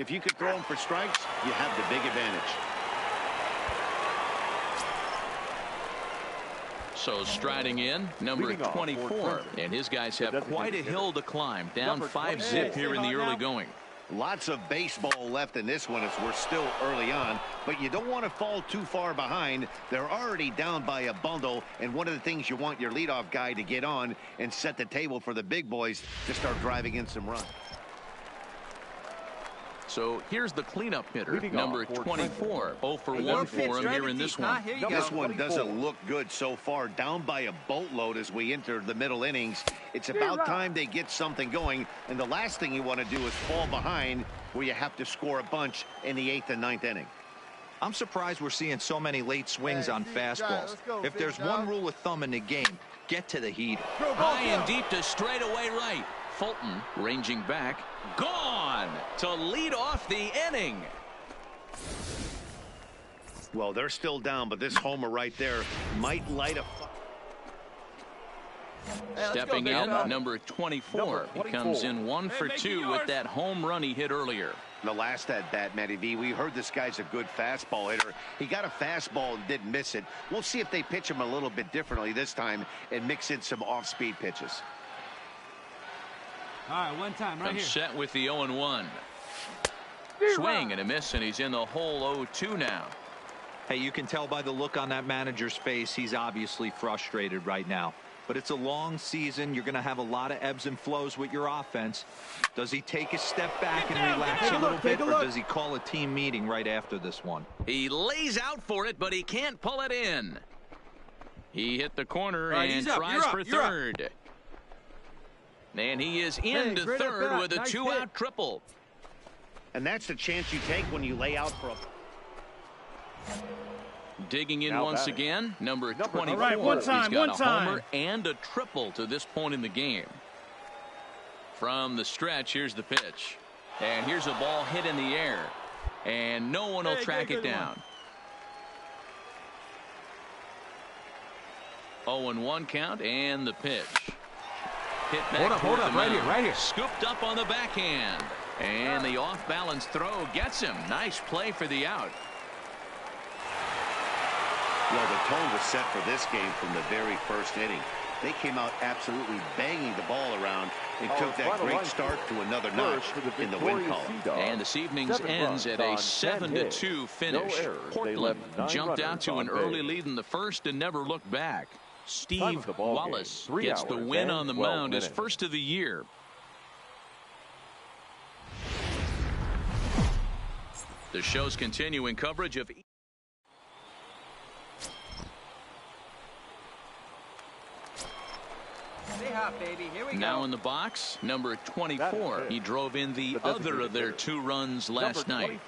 If you could throw them for strikes, you have the big advantage. So striding in, number 24. And his guys have quite a hill to climb. Down 5-zip here in the early going. Lots of baseball left in this one as we're still early on, but you don't want to fall too far behind. They're already down by a bundle, and one of the things you want your leadoff guy to get on and set the table for the big boys to start driving in some runs. So here's the cleanup hitter, number 24. 0 for 1 for him here in this one. This one doesn't look good so far. Down by a boatload as we enter the middle innings. It's about time they get something going, and the last thing you want to do is fall behind where you have to score a bunch in the 8th and 9th inning. I'm surprised we're seeing so many late swings on fastballs. If there's one rule of thumb in the game, get to the heater. High and deep to straightaway right. Fulton ranging back. Gone to lead off the inning. Well, they're still down, but this homer right there might light a... Stepping in, number 24. He comes in 1 for 2 with that home run he hit earlier. The last at-bat, Matty V, we heard this guy's a good fastball hitter. He got a fastball and didn't miss it. We'll see if they pitch him a little bit differently this time and mix in some off-speed pitches. All right, one time right here. Set with the 0-1. Swing and a miss, and he's in the hole 0-2 now. Hey, you can tell by the look on that manager's face, he's obviously frustrated right now. But it's a long season. You're going to have a lot of ebbs and flows with your offense. Does he take a step back and relax a little bit, or does he call a team meeting right after this one? He lays out for it, but he can't pull it in. He hit the corner and tries for third. And he is into third with a 2-out triple. And that's the chance you take when you lay out for a... Digging in once again, number 24. Right, one time, He's got a homer and a triple to this point in the game. From the stretch, here's the pitch. And here's a ball hit in the air. And no one will track it down. 0-1 count and the pitch. Hit back hold up, right here. Scooped up on the backhand. And the off-balance throw gets him. Nice play for the out. Well, the tone was set for this game from the very first inning. They came out absolutely banging the ball around and took that great start to another notch in the win column. And this evening's ends at a 7-2 finish. Portland jumped out to an early lead in the first and never looked back. Steve Wallace gets the win on the mound, his first of the year. The show's continuing coverage of... Baby. Here we now go. in the box, number 24. He drove in the other of their 2 runs last night.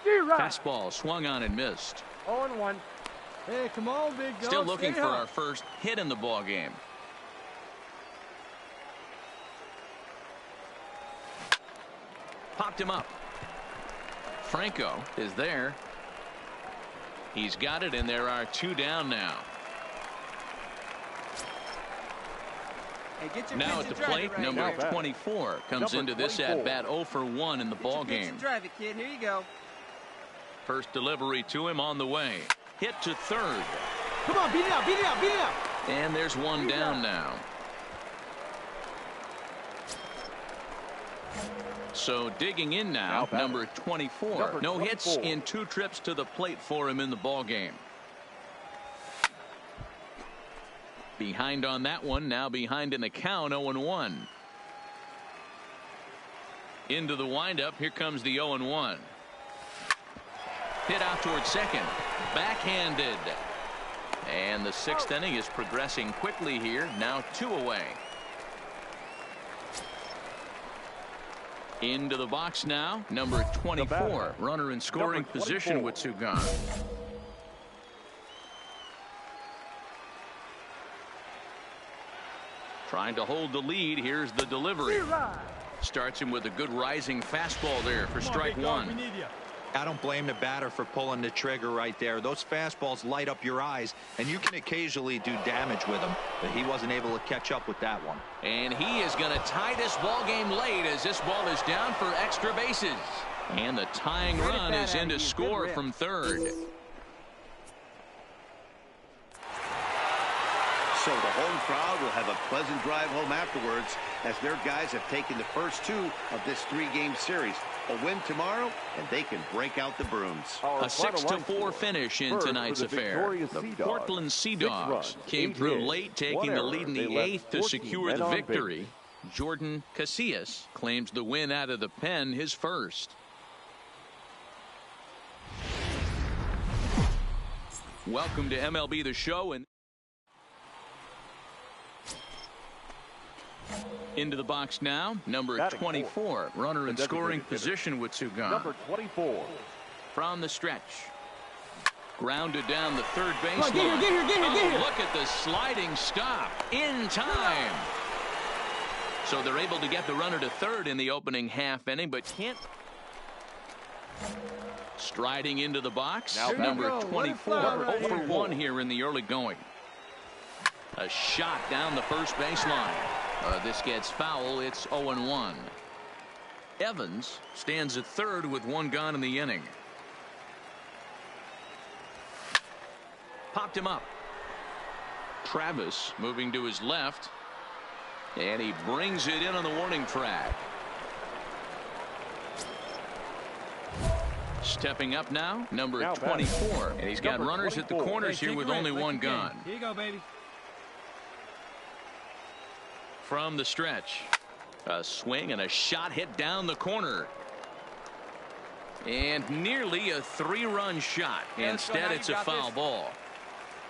Fastball swung on and missed. 0-1. Hey, come on, big dog. Still looking for our first hit in the ball game. Popped him up. Franco is there. He's got it, and there are 2 down now. Hey, now at the plate, right number 24 comes into this at-bat 0 for 1 in the ball game. Drive it, kid. Here you go. First delivery to him on the way. Hit to third. Come on, beat it out, beat it out, beat it out. And there's 1 down now. So digging in now, number 24. No hits in 2 trips to the plate for him in the ball game. Behind on that one, now behind in the count, 0-1. Into the windup, here comes the 0-1. Hit out towards second, backhanded. And the 6th inning is progressing quickly here, now 2 away. Into the box now, number 24. Runner in scoring position with 2 gone. Trying to hold the lead. Here's the delivery. Starts him with a good rising fastball there for strike 1. I don't blame the batter for pulling the trigger right there. Those fastballs light up your eyes, and you can occasionally do damage with them, but he wasn't able to catch up with that one. And he is going to tie this ball game late as this ball is down for extra bases. And the tying run is in to score from third. So the home crowd will have a pleasant drive home afterwards as their guys have taken the first two of this three-game series. A win tomorrow, and they can break out the brooms. A 6-4 finish in tonight's affair. The Portland Sea Dogs came through late, taking the lead in the eighth to secure the victory. Jordan Casillas claims the win out of the pen, his first. Welcome to MLB The Show. And into the box now, number 24, runner in scoring position with two gone. Number 24. From the stretch. Grounded down the third baseline. Get here. Look at the sliding stop in time. So they're able to get the runner to third in the opening half inning, but can't. Striding into the box, number 24, 0 for 1 here in the early going. A shot down the first baseline. This gets foul. It's 0-1. Evans stands at third with one gone in the inning. Popped him up. Travis moving to his left. And he brings it in on the warning track. Stepping up now, number 24. And he's got runners at the corners here with only one gone. Here you go, baby. From the stretch. A swing and a shot hit down the corner. And nearly a three-run shot. Instead, it's a foul ball.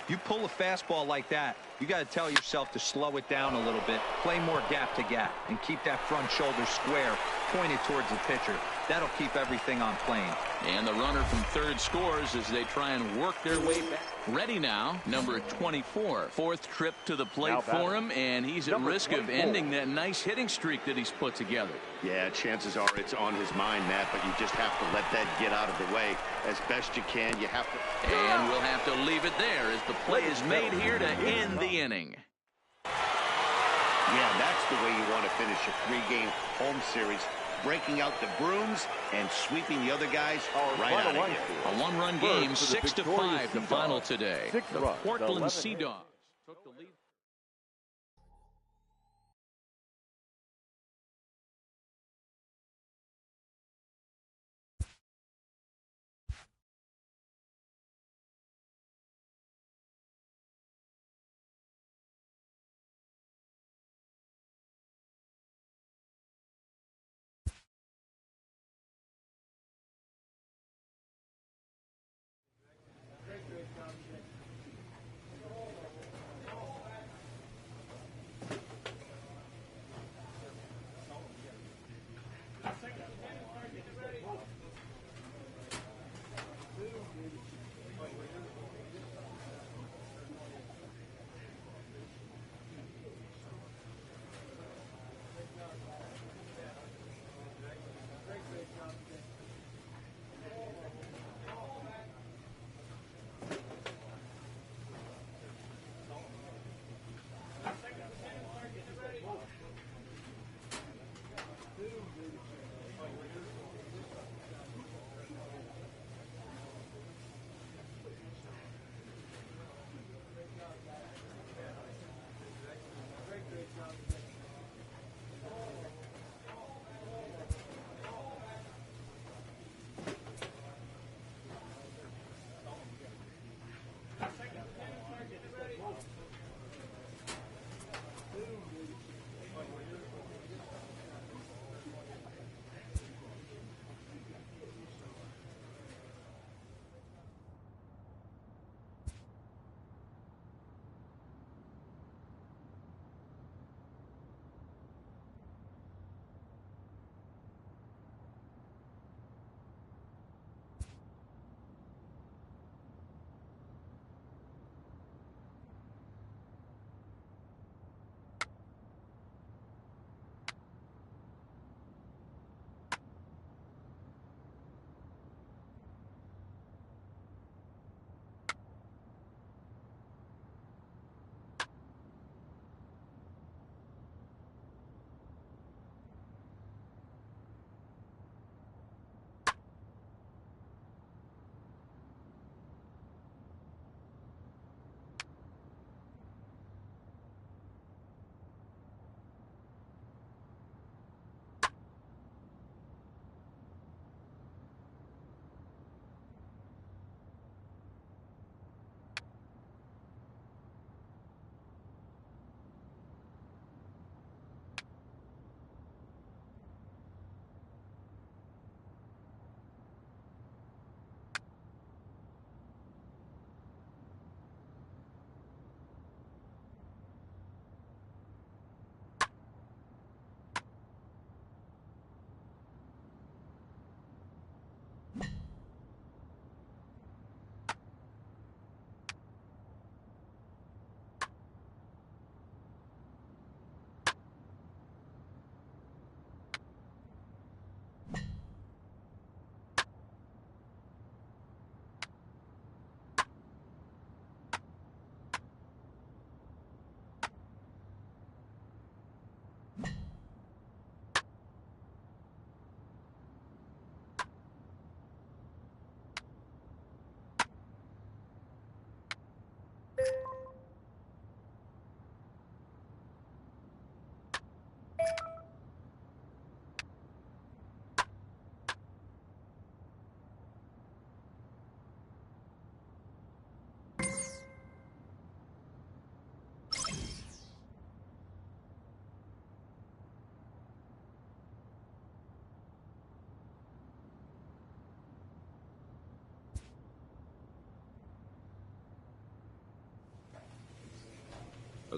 You pull a fastball like that, you got to tell yourself to slow it down a little bit, play more gap to gap, and keep that front shoulder square, pointed towards the pitcher. That'll keep everything on plane. And the runner from third scores as they try and work their way back. Ready now, number 24. Fourth trip to the plate for him, and he's at risk of ending that nice hitting streak that he's put together. Yeah, chances are it's on his mind, Matt, but you just have to let that get out of the way as best you can. You have to. And we'll have to leave it there as the play is made here to end the inning. Yeah, that's the way you want to finish a three-game home series. Breaking out the brooms and sweeping the other guys right out of here. A one-run game, 6-5, the final today. The Portland Sea Dogs took the lead.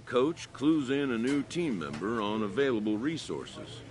coach clues in a new team member on available resources.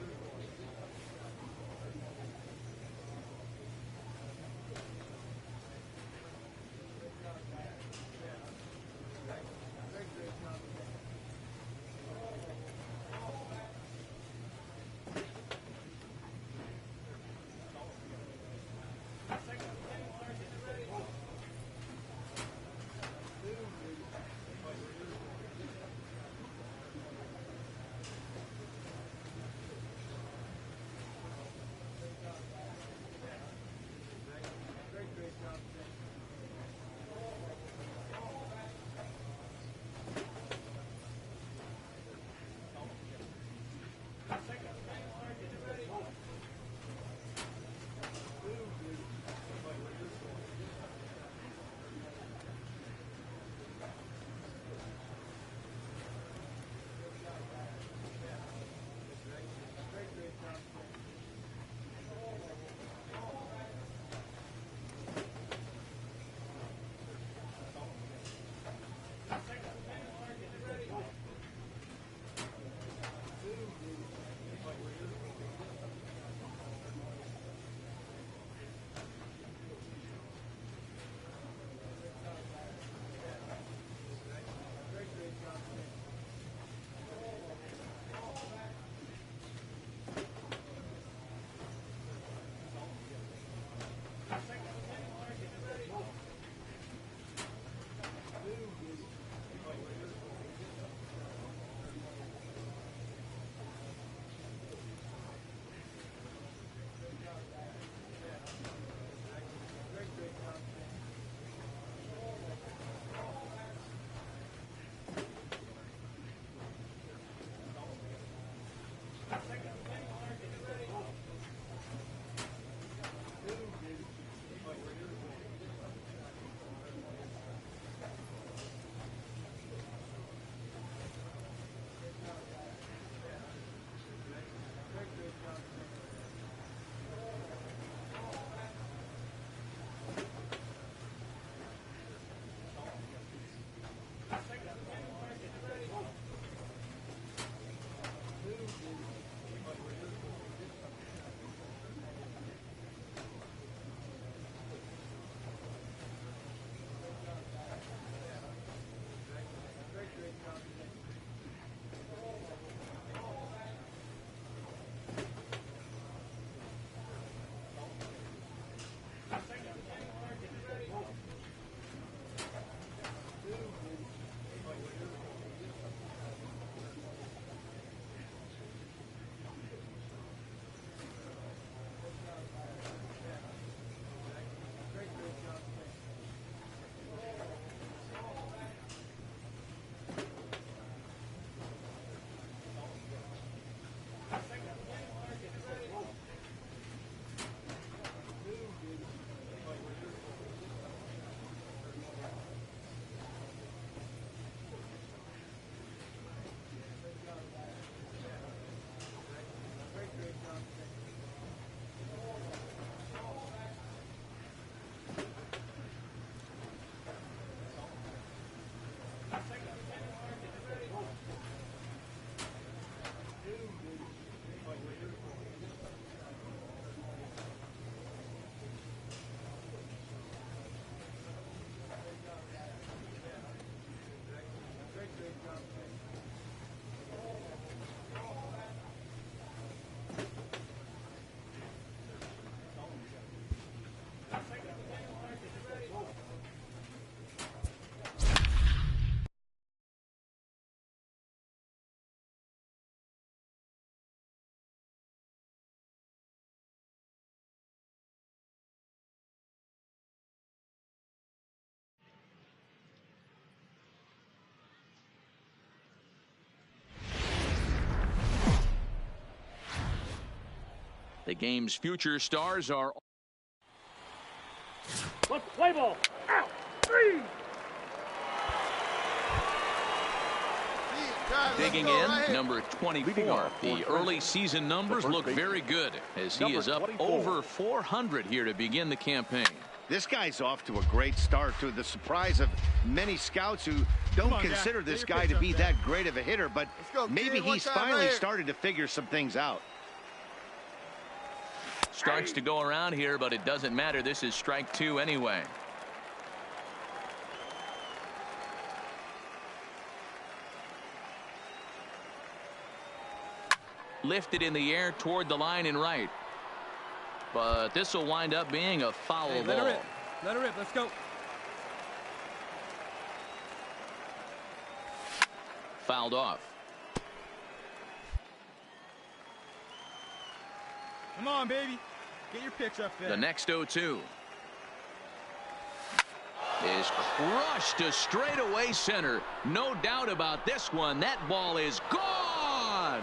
The game's future stars are. Let's play ball. Out. 3. Digging in, number 24. The early season numbers look very good as he is up over 400 here to begin the campaign. This guy's off to a great start, to the surprise of many scouts who don't consider this guy to be that great of a hitter, but maybe he's finally started to figure some things out. Starts to go around here, but it doesn't matter. This is strike 2 anyway. Lifted in the air toward the line and right. But this will wind up being a foul ball. Let her rip. Let her rip. Let's go. Fouled off. Come on, baby. Get your pitch up there. The next 0-2 is crushed to straightaway center. No doubt about this one. That ball is gone.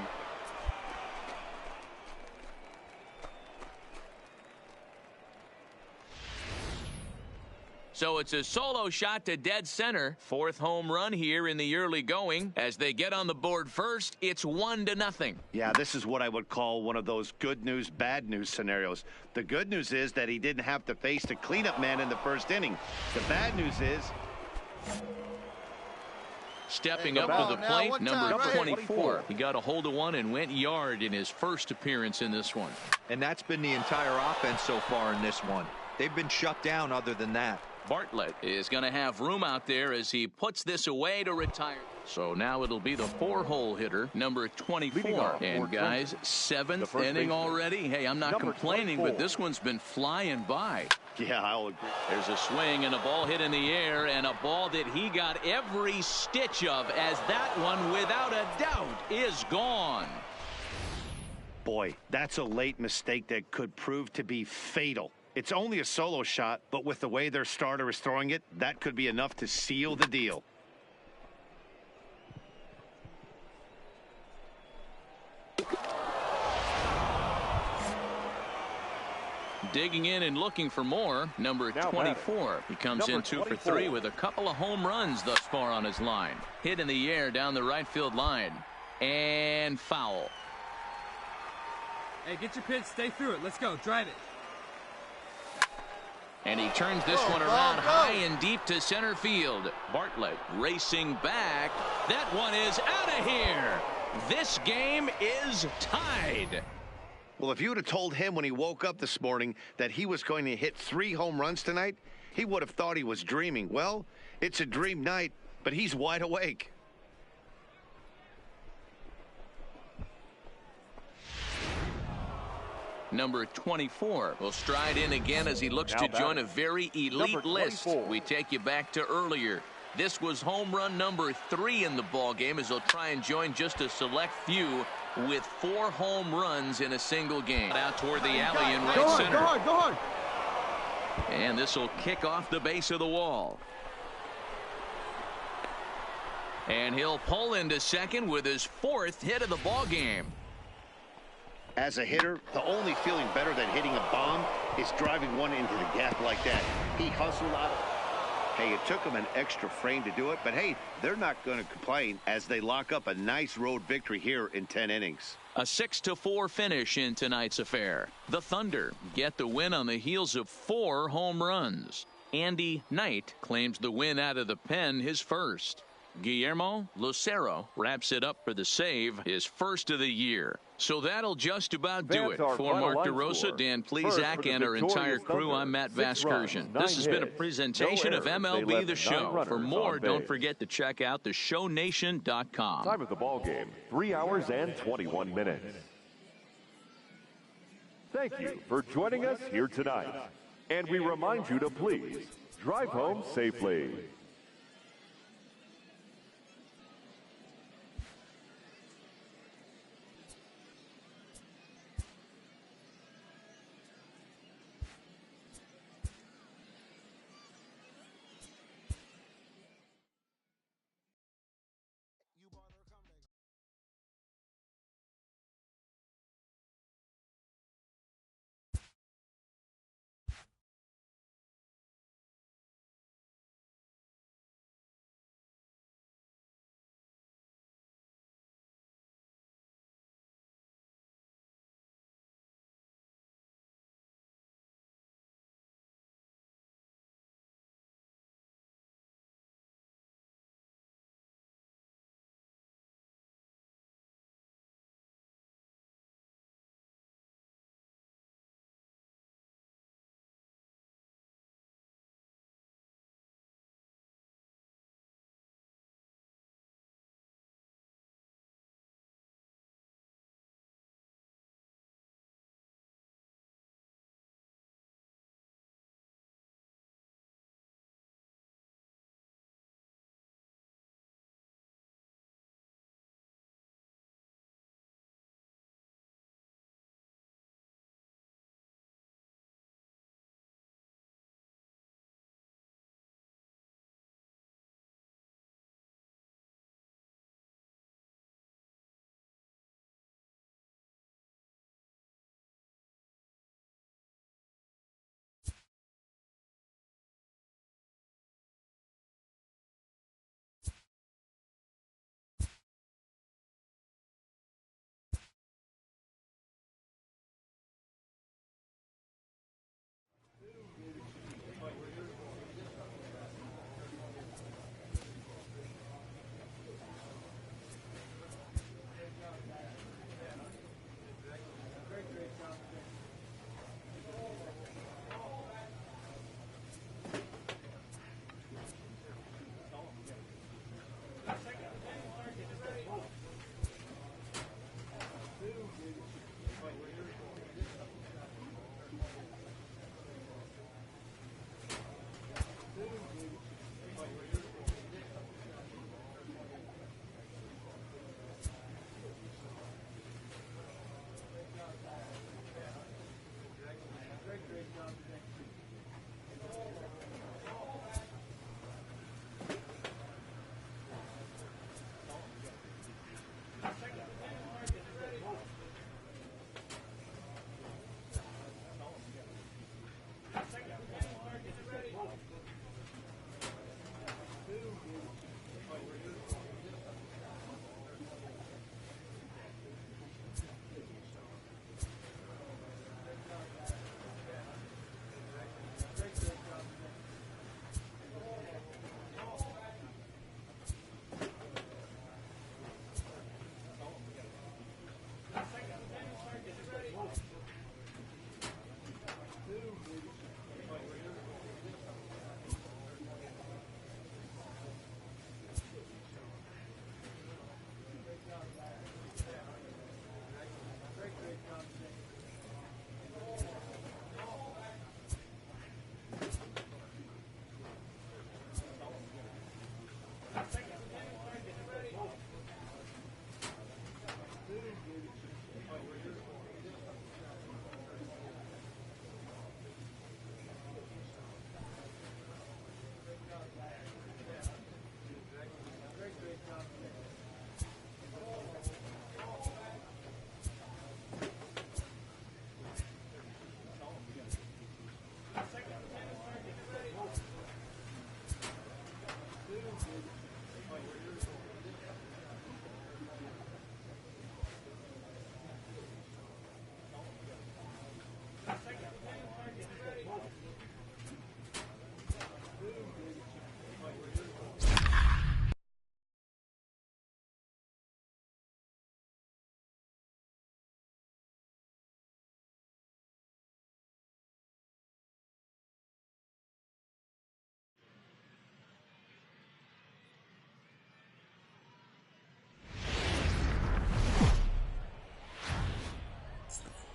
So it's a solo shot to dead center. 4th home run here in the early going. As they get on the board first, it's 1-0. Yeah, this is what I would call one of those good news, bad news scenarios. The good news is that he didn't have to face the cleanup man in the 1st inning. The bad news is... Stepping up to the plate, number 24. He got a hold of one and went yard in his first appearance in this one. And that's been the entire offense so far in this one. They've been shut down other than that. Bartlett is going to have room out there as he puts this away to retire. So now it'll be the 4-hole hitter, number 24. And guys, 7th inning already. Hey, I'm not complaining, but this one's been flying by. Yeah, I'll agree. There's a swing and a ball hit in the air, and a ball that he got every stitch of, as that one, without a doubt, is gone. Boy, that's a late mistake that could prove to be fatal. It's only a solo shot, but with the way their starter is throwing it, that could be enough to seal the deal. Digging in and looking for more, number 24. He comes in 2 for 3 with a couple of home runs thus far on his line. Hit in the air down the right field line. And foul. Hey, get your pitch. Stay through it. Let's go. Drive it. And he turns this one around high and deep to center field. Bartlett racing back. That one is out of here. This game is tied. Well, if you would have told him when he woke up this morning that he was going to hit 3 home runs tonight, he would have thought he was dreaming. Well, it's a dream night, but he's wide awake. Number 24 will stride in again as he looks to join a very elite list. We take you back to earlier. This was home run number 3 in the ball game, as he'll try and join just a select few with 4 home runs in a single game. Out toward the alley in right center. Go hard, go hard. And this will kick off the base of the wall. And he'll pull into second with his 4th hit of the ball game. As a hitter, the only feeling better than hitting a bomb is driving one into the gap like that. He hustled out of it. Hey, it took him an extra frame to do it, but hey, they're not going to complain as they lock up a nice road victory here in 10 innings. A 6-4 finish in tonight's affair. The Thunder get the win on the heels of 4 home runs. Andy Knight claims the win out of the pen, his first. Guillermo Lucero wraps it up for the save, his first of the year. So that'll just about do it. For Mark DeRosa, Dan Plesac, and our entire crew, I'm Matt Vasgersian. This has been a presentation of MLB The Show. For more, don't forget to check out theshownation.com. Time of the ball game, 3 hours and 21 minutes. Thank you for joining us here tonight. And we remind you to please drive home safely.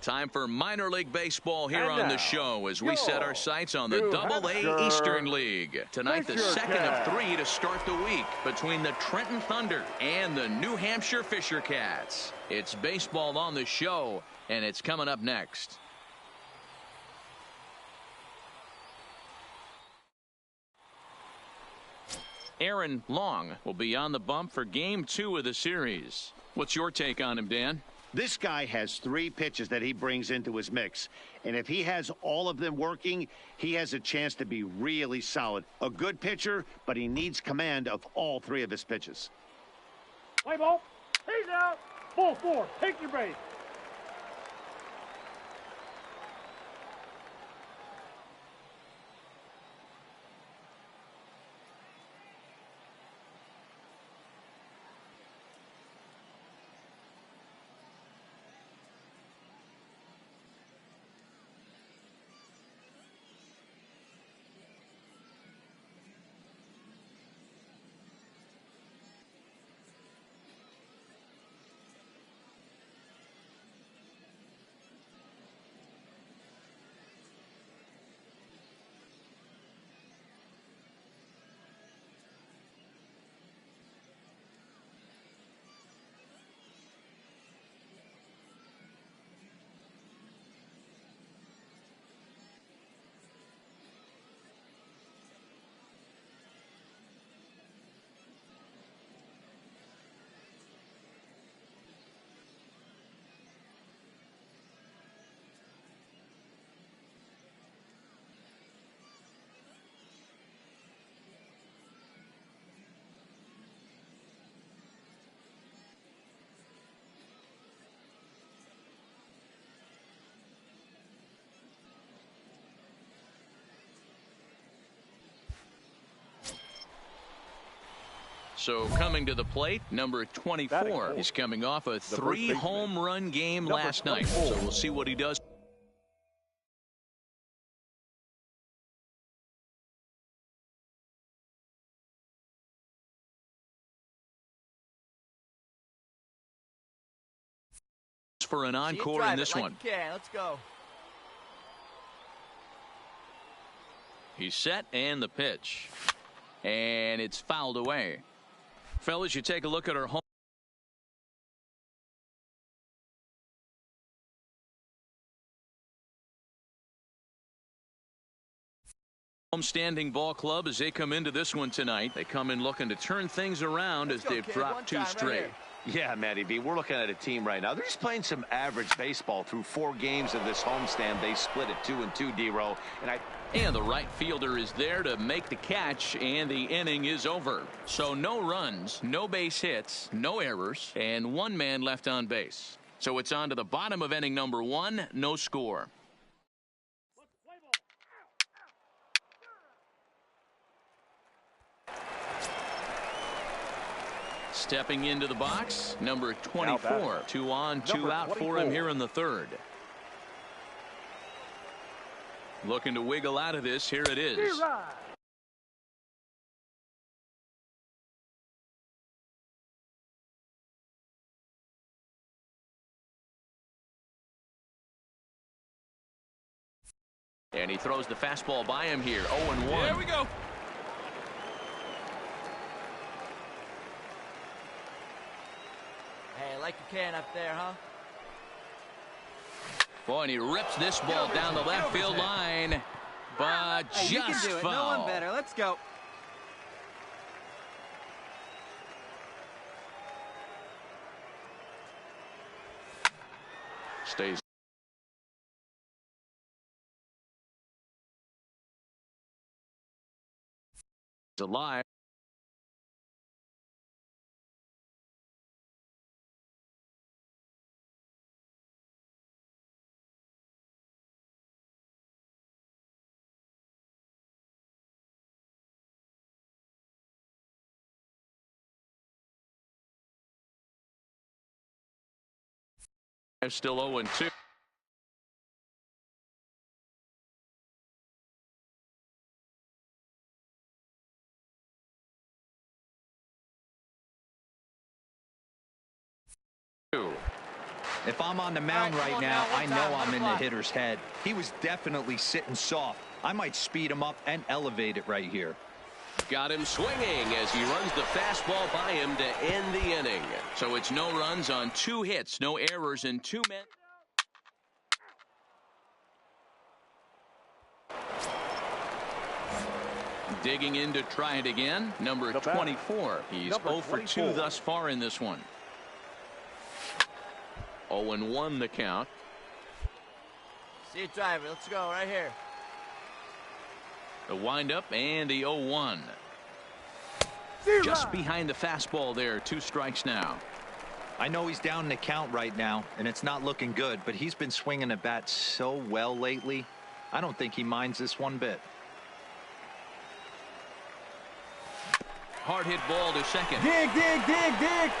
Time for minor league baseball here on the show as we set our sights on the Double-A Eastern League. Tonight, the second of 3 to start the week between the Trenton Thunder and the New Hampshire Fisher Cats. It's baseball on the show, and it's coming up next. Aaron Long will be on the bump for Game 2 of the series. What's your take on him, Dan? This guy has 3 pitches that he brings into his mix. And if he has all of them working, he has a chance to be really solid. A good pitcher, but he needs command of all 3 of his pitches. Play ball. He's out. Ball 4. Take your base. So coming to the plate, number 24. He's coming off a 3-home run game last night. So we'll see what he does. For an encore in this one. Let's go. He's set and the pitch. And it's fouled away. Fellas, you take a look at our home standing ball club as they come into this one tonight. They come in looking to turn things around as they've dropped 2 straight. Yeah, Matty B, we're looking at a team right now. They're just playing some average baseball through 4 games of this homestand. They split it 2-2, D-Row. And the right fielder is there to make the catch, and the inning is over. So no runs, no base hits, no errors, and 1 man left on base. So it's on to the bottom of inning number 1, no score. Stepping into the box, number 24. 2 on, 2 out for him here in the 3rd. Looking to wiggle out of this. Here it is. And he throws the fastball by him here. 0-1. There we go. Hey, like a can up there, huh? Boy, and he rips this ball down the left field line, but hey, just you can do it. foul. No one better. Let's go. Stays alive. Still 0-2. If I'm on the mound right now, I know I'm in the hitter's head. He was definitely sitting soft. I might speed him up and elevate it right here. Got him swinging as he runs the fastball by him to end the inning. So it's no runs on 2 hits, no errors, and 2 men. Digging in to try it again, number 24. He's 0 for 2 thus far in this one. 0-1 the count. See it, driver. Let's go right here. The windup and the 0-1. Just behind the fastball there. 2 strikes now. I know he's down in the count right now, and it's not looking good, but he's been swinging the bat so well lately. I don't think he minds this one bit. Hard hit ball to second. Dig, dig, dig, dig.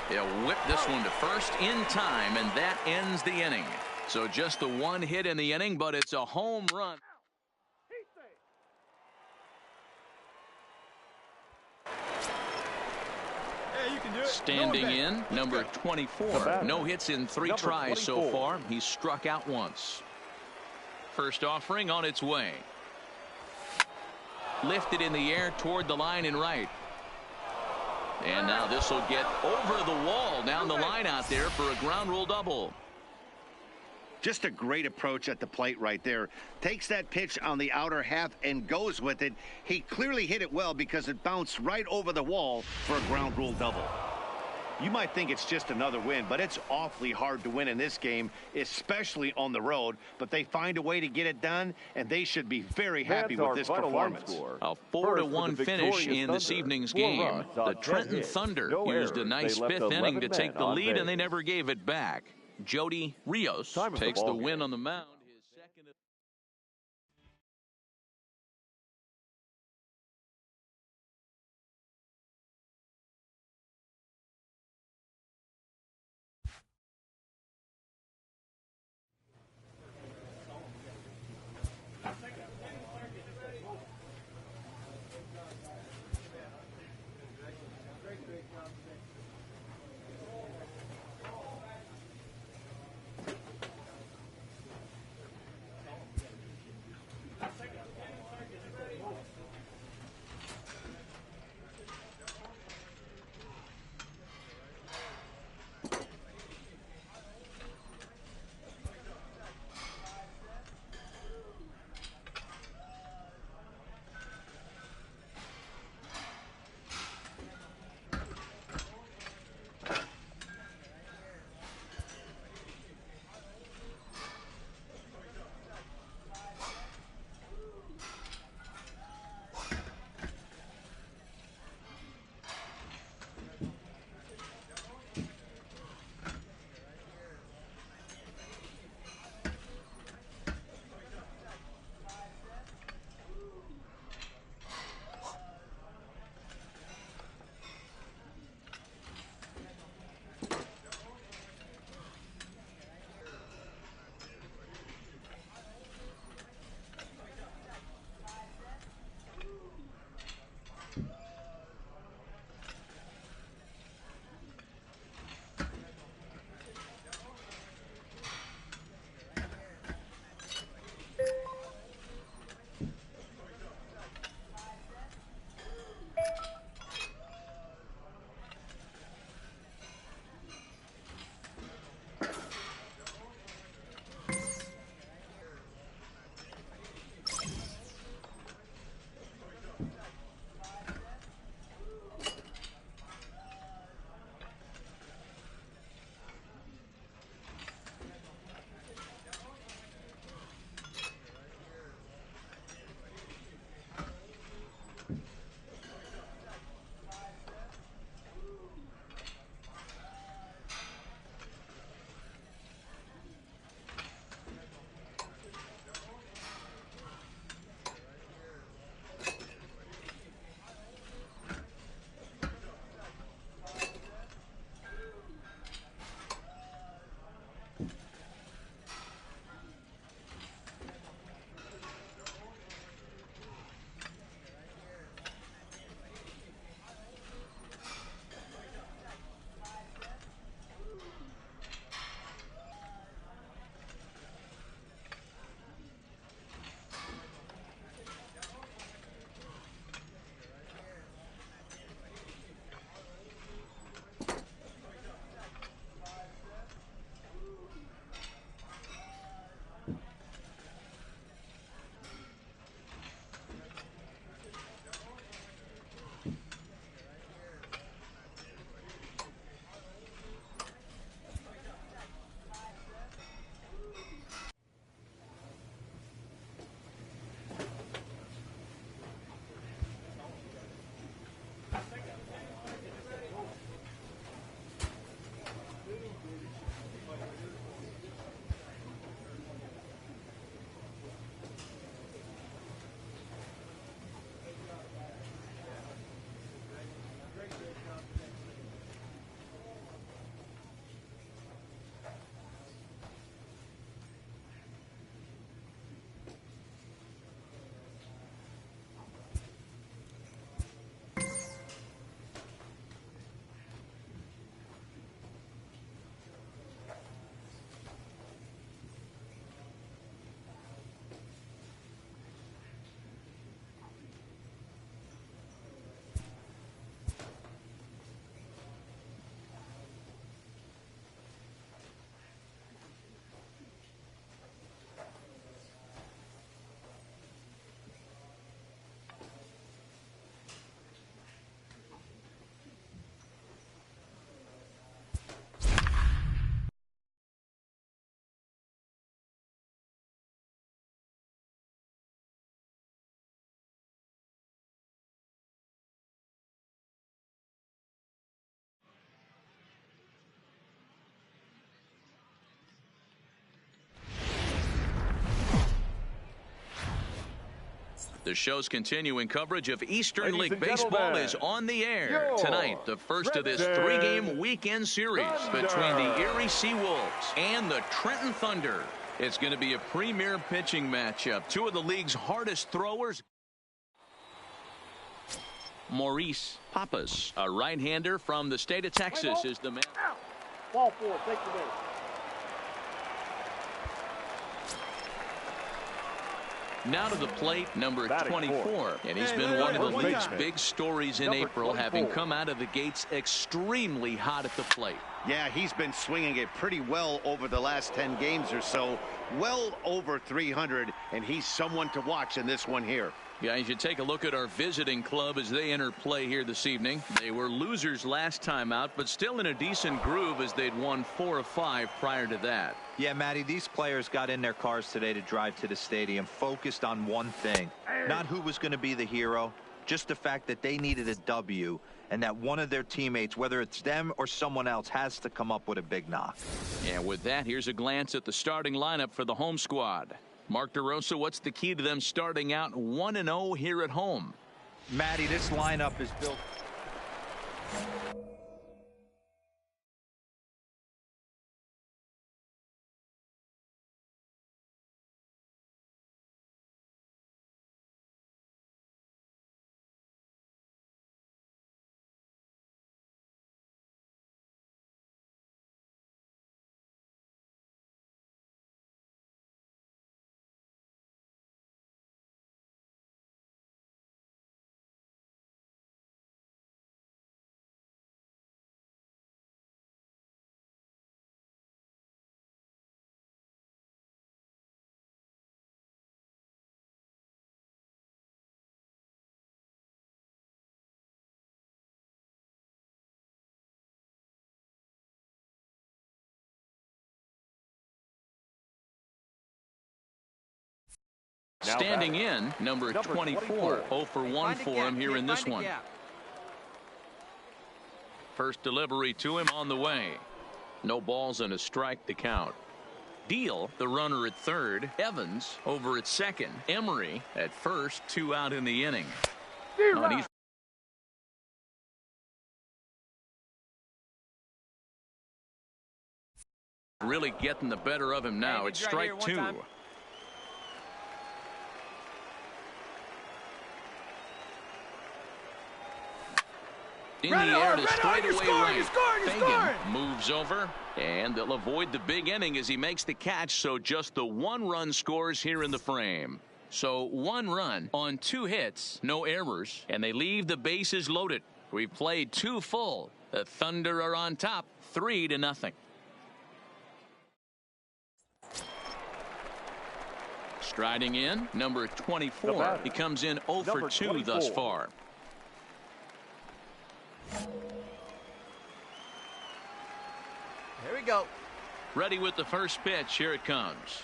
He'll whip this one to first in time, and that ends the inning. So just the 1 hit in the inning, but it's a home run. Hey, you can do it. Standing in, number 24. No hits in 3 tries so far. He's struck out once. First offering on its way. Lifted in the air toward the line and right. And now this will get over the wall down the line out there for a ground rule double. Just a great approach at the plate right there. Takes that pitch on the outer half and goes with it. He clearly hit it well because it bounced right over the wall for a ground rule double. You might think it's just another win, but it's awfully hard to win in this game, especially on the road. But they find a way to get it done, and they should be very happy with this performance. A 4-1 finish in this evening's game. The Trenton Thunder used a nice 5th inning to take the lead, and they never gave it back. Jody Rios takes the win on the mound. The show's continuing coverage of Eastern Ladies League and Baseball gentlemen, is on the air. Tonight, the first of this Trenton three-game weekend series Thunder. between the Erie Seawolves and the Trenton Thunder. It's going to be a premier pitching matchup. Two of the league's hardest throwers. Maurice Pappas, a right-hander from the state of Texas, is the man. Ball 4, take the base. Now to the plate, number 24. And he's been one of the league's big stories in April, having come out of the gates extremely hot at the plate. Yeah, he's been swinging it pretty well over the last 10 games or so. Well over 300, and he's someone to watch in this one here. Guys, you take a look at our visiting club as they enter play here this evening. They were losers last time out, but still in a decent groove as they'd won 4 of 5 prior to that. Yeah, Matty, these players got in their cars today to drive to the stadium, focused on one thing. Not who was going to be the hero, just the fact that they needed a W, and that one of their teammates, whether it's them or someone else, has to come up with a big knock. And with that, here's a glance at the starting lineup for the home squad. Mark DeRosa, what's the key to them starting out 1-0 here at home? Matty, this lineup is built. Standing in, number 24. 0 for 1 for him here in this one. First delivery to him on the way. No balls and a strike to count. Deal, the runner at third. Evans over at second. Emery at first. 2 out in the inning. And he's really getting the better of him now. It's strike 2. In the air to straightaway right. Fagan moves over, and they'll avoid the big inning as he makes the catch, so just the 1 run scores here in the frame. So 1 run on 2 hits, no errors, and they leave the bases loaded. We've played 2 full. The Thunder are on top, 3-0. Striding in, number 24. He comes in 0 for 2 thus far. Here we go. Ready with the first pitch. Here it comes.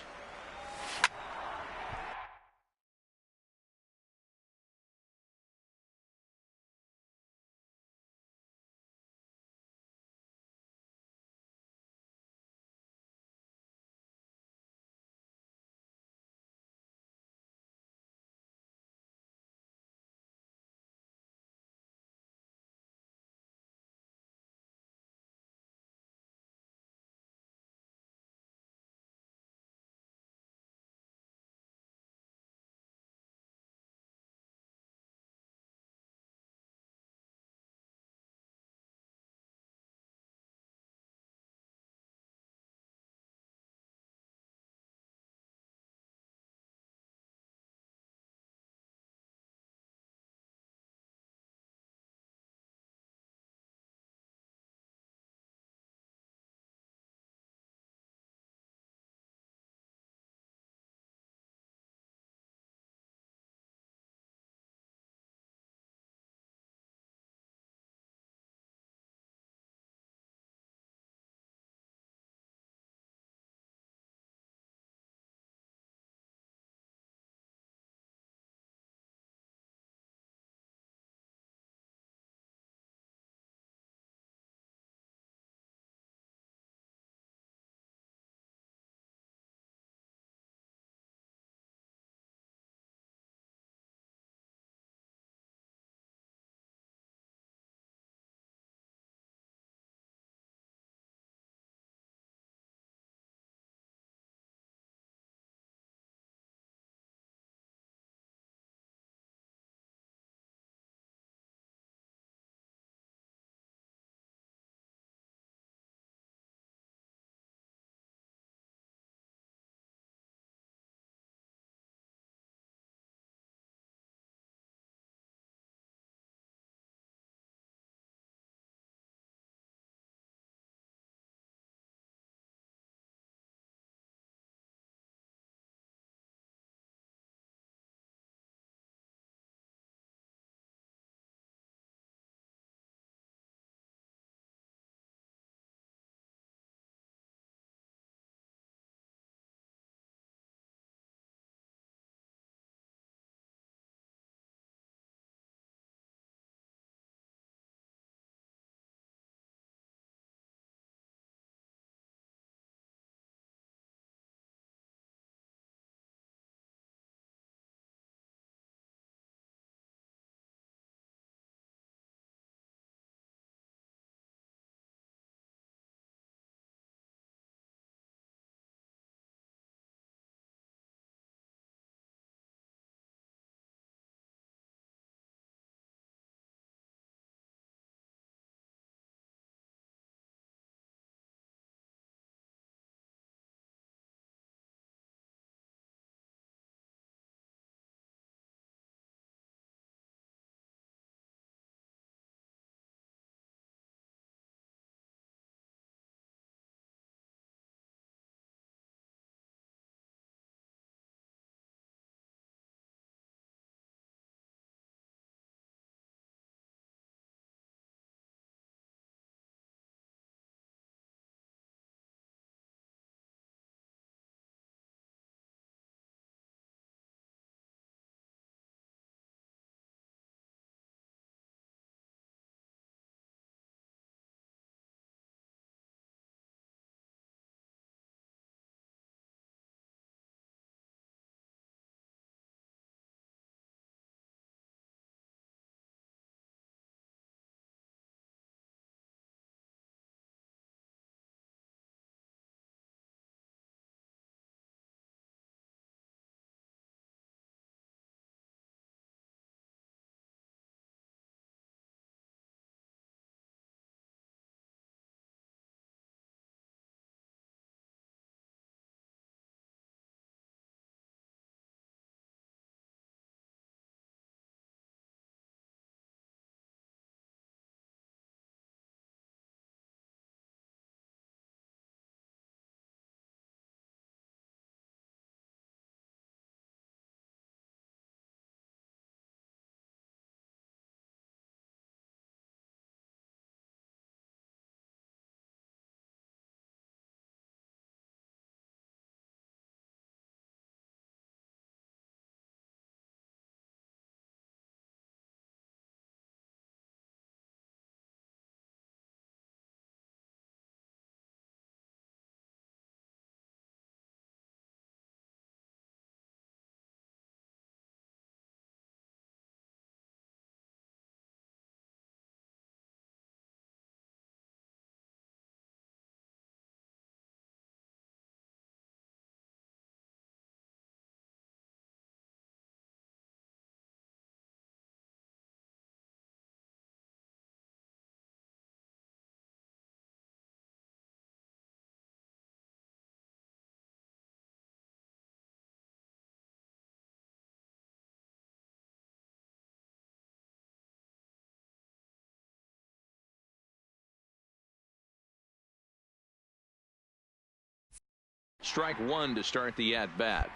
Strike one to start the at-bat.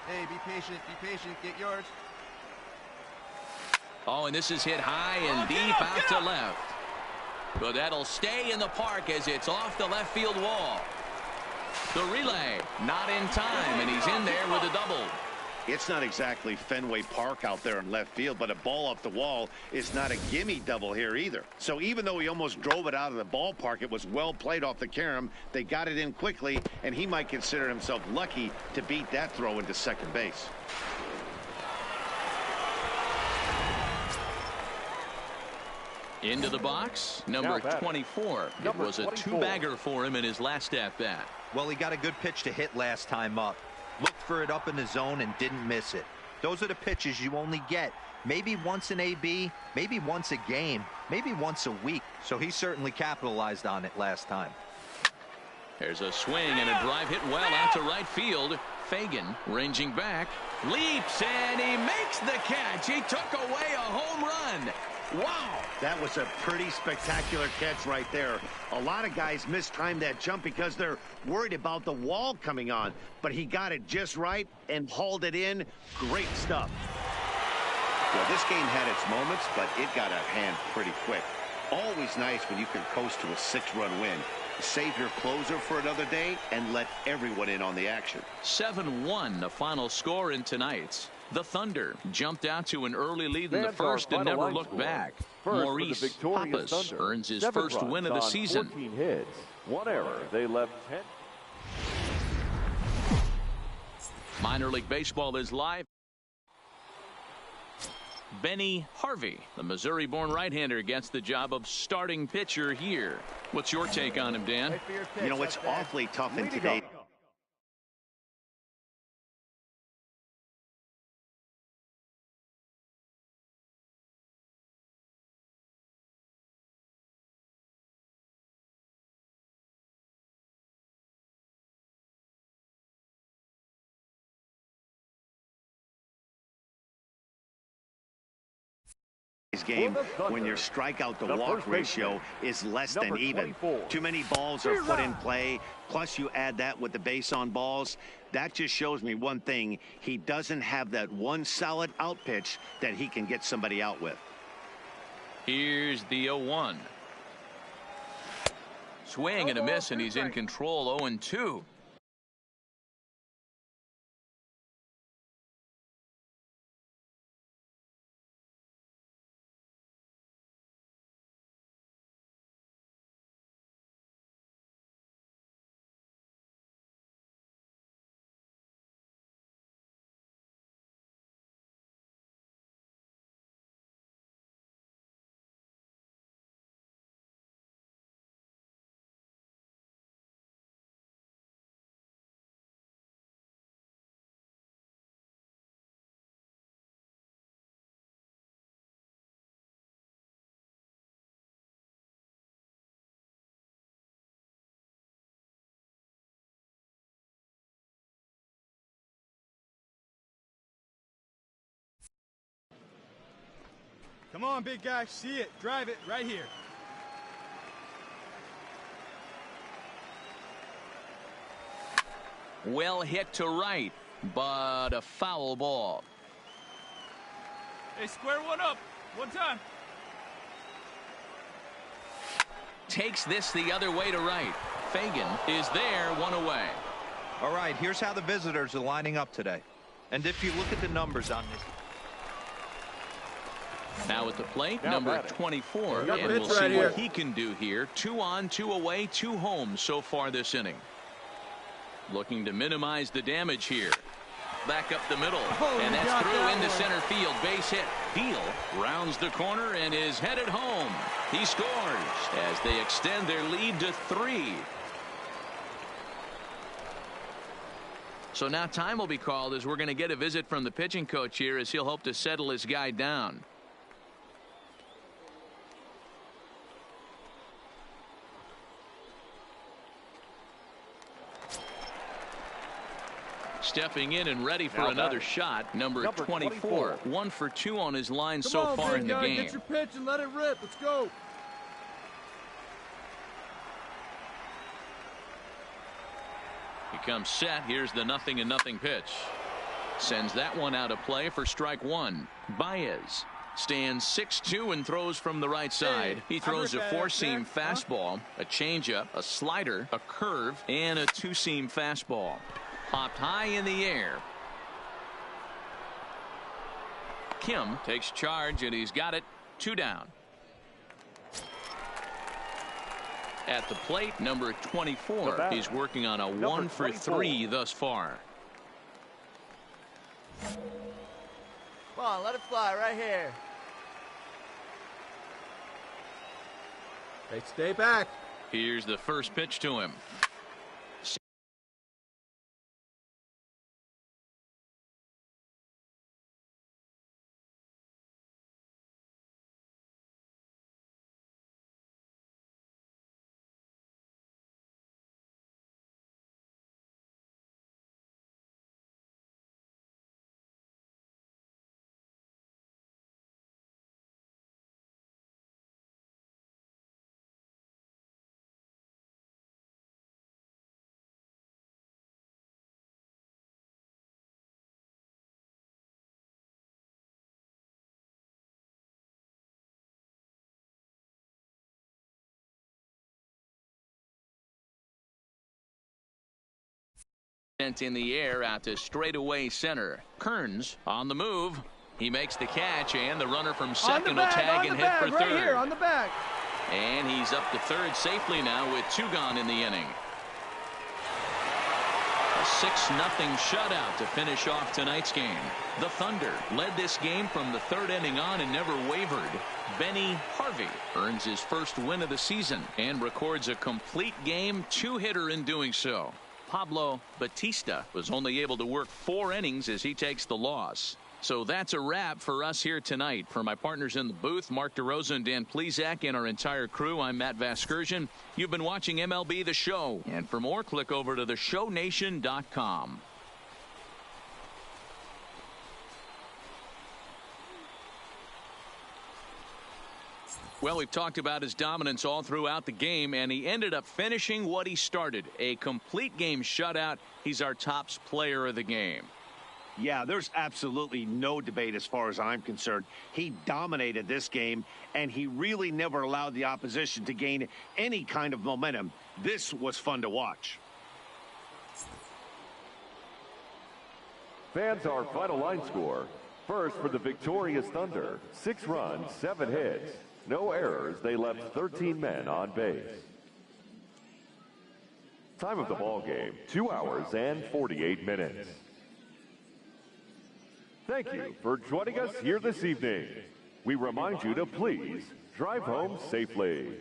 Hey, be patient, get yours. Oh, and this is hit high and deep out to left. But that'll stay in the park as it's off the left field wall. The relay not in time, and he's in there with a double. It's not exactly Fenway Park out there in left field, but a ball up the wall is not a gimme double here either. So even though he almost drove it out of the ballpark, it was well played off the carom. They got it in quickly, and he might consider himself lucky to beat that throw into second base. Into the box, number 24. It was a two-bagger for him in his last at-bat. Well, he got a good pitch to hit last time up. Looked for it up in the zone and didn't miss it. Those are the pitches you only get maybe once in AB, maybe once a game, maybe once a week. So he certainly capitalized on it last time. There's a swing and a drive hit well out to right field. Fagan ranging back, leaps, and he makes the catch. He took away a home run. Wow. That was a pretty spectacular catch right there. A lot of guys mistime that jump because they're worried about the wall coming on. But he got it just right and hauled it in. Great stuff. Well, this game had its moments, but it got out of hand pretty quick. Always nice when you can coast to a 6-run win. Save your closer for another day and let everyone in on the action. 7-1 the final score in tonight's. The Thunder jumped out to an early lead in the first and never looked back. Maurice Pappas earns his first win of the season. 14 hits, 1 error. They left 10. Minor League Baseball is live. Benny Harvey, the Missouri-born right-hander, gets the job of starting pitcher here. What's your take on him, Dan? You know, it's awfully tough in today. Game when your strikeout to walk ratio is less than even. Too many balls are put in play, plus you add that with the base on balls. That just shows me one thing: he doesn't have that one solid out pitch that he can get somebody out with. Here's the 0-1. Swing and a miss, and he's in control. 0-2. Come on, big guy. See it. Drive it right here. Well hit to right, but a foul ball. Hey, square one up. One time. Takes this the other way to right. Fagan is there, one away. All right, here's how the visitors are lining up today. And if you look at the numbers on this. Now at the plate, number 24, and we'll see what he can do here. 2 on, 2 away, 2 home so far this inning. Looking to minimize the damage here. Back up the middle, and that's through into center field. Base hit. Deal rounds the corner and is headed home. He scores as they extend their lead to 3. So now time will be called as we're going to get a visit from the pitching coach here as he'll hope to settle his guy down. Stepping in and ready for another shot, number 24. 1 for 2 on his line so far in the game. Get your pitch and let it rip. Let's go. comes set. Here's the 0-0 pitch. Sends that one out of play for strike one. Baez stands 6-2 and throws from the right side. He throws a four-seam fastball, a changeup, a slider, a curve, and a two-seam fastball. Popped high in the air. Kim takes charge, and he's got it. 2 down. At the plate, number 24. He's working on a 1 for 3 thus far. Come on, let it fly right here. Hey, stay back. Here's the first pitch to him. In the air out to straightaway center. Kearns on the move. He makes the catch, and the runner from second will tag and hit for third. Right here on the back. And he's up to third safely now with 2 gone in the inning. A 6-0 shutout to finish off tonight's game. The Thunder led this game from the 3rd inning on and never wavered. Benny Harvey earns his first win of the season and records a complete game 2-hitter in doing so. Pablo Batista was only able to work 4 innings as he takes the loss. So that's a wrap for us here tonight. For my partners in the booth, Mark DeRosa and Dan Plesac, and our entire crew, I'm Matt Vasgersian. You've been watching MLB The Show. And for more, click over to theshownation.com. Well, we've talked about his dominance all throughout the game, and he ended up finishing what he started. A complete game shutout. He's our top player of the game. Yeah, there's absolutely no debate as far as I'm concerned. He dominated this game, and he really never allowed the opposition to gain any kind of momentum. This was fun to watch. Fans, our final line score. First for the victorious Thunder, 6 runs, 7 hits. No errors. They left 13 men on base. Time of the ball game, 2 hours and 48 minutes. Thank you for joining us here this evening. We remind you to please drive home safely.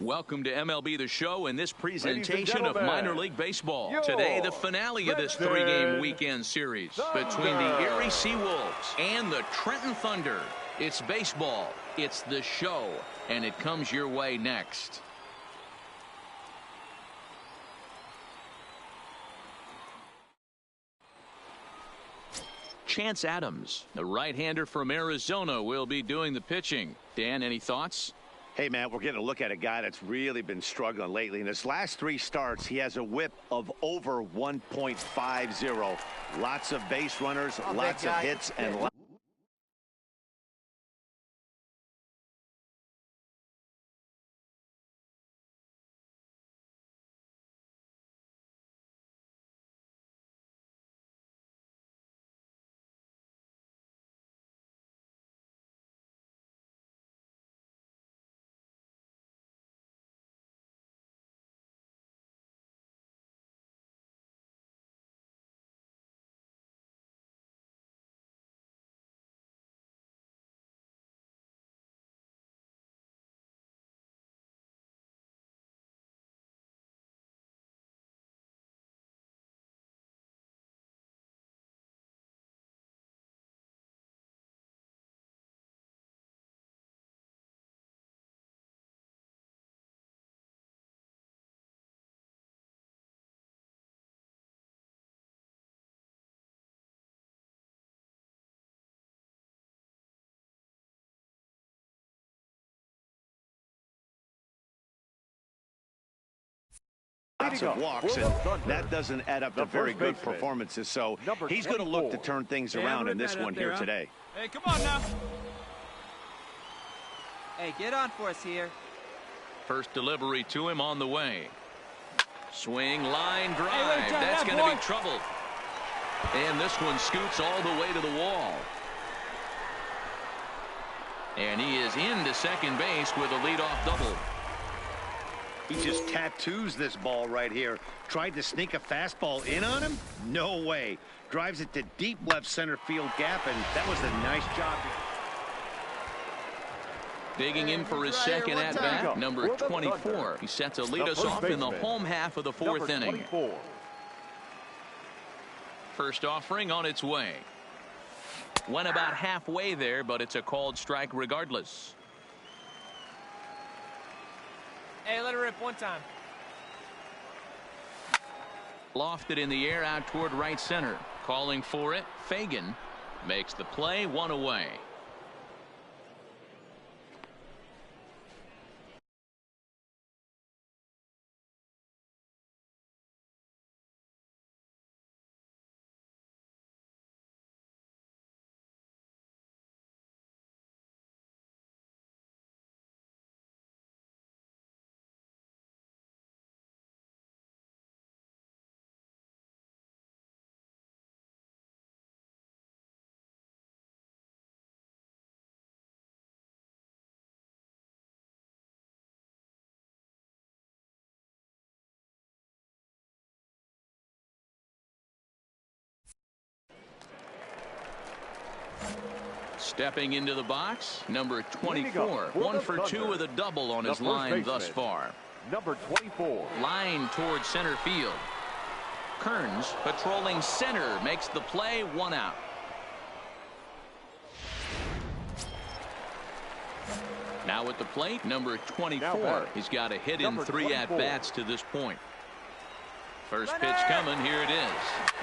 Welcome to MLB The Show and this presentation of minor league baseball. Today, the finale of this three-game weekend series between the Erie Seawolves and the Trenton Thunder. It's baseball, it's the show, and it comes your way next. Chance Adams, the right-hander from Arizona, will be doing the pitching. Dan, any thoughts? Hey, man, we're getting a look at a guy that's really been struggling lately. In his last 3 starts, he has a whip of over 1.50. Lots of base runners, lots of hits, and lots of walks, and that doesn't add up to very good performances. So he's going to look to turn things around in this one here today. Hey, come on now. Hey, get on for us here. First delivery to him on the way. Swing, line drive. That's going to be trouble. And this one scoots all the way to the wall. And he is into second base with a leadoff double. He just tattoos this ball right here. Tried to sneak a fastball in on him? No way. Drives it to deep left center field gap, and that was a nice job. Digging in for his second at-bat, number 24. He's set to lead us off in the home half of the 4th inning. First offering on its way. Went about halfway there, but it's a called strike regardless. Hey, let her rip one time. Lofted in the air out toward right center. Calling for it, Fagan makes the play, 1 away. Stepping into the box, number 24. 1 for 2 with a double on his line thus far. Number 24. Line towards center field. Kearns patrolling center makes the play, 1 out. Now at the plate, number 24. He's got a hit in 3 at-bats to this point. First pitch coming, here it is.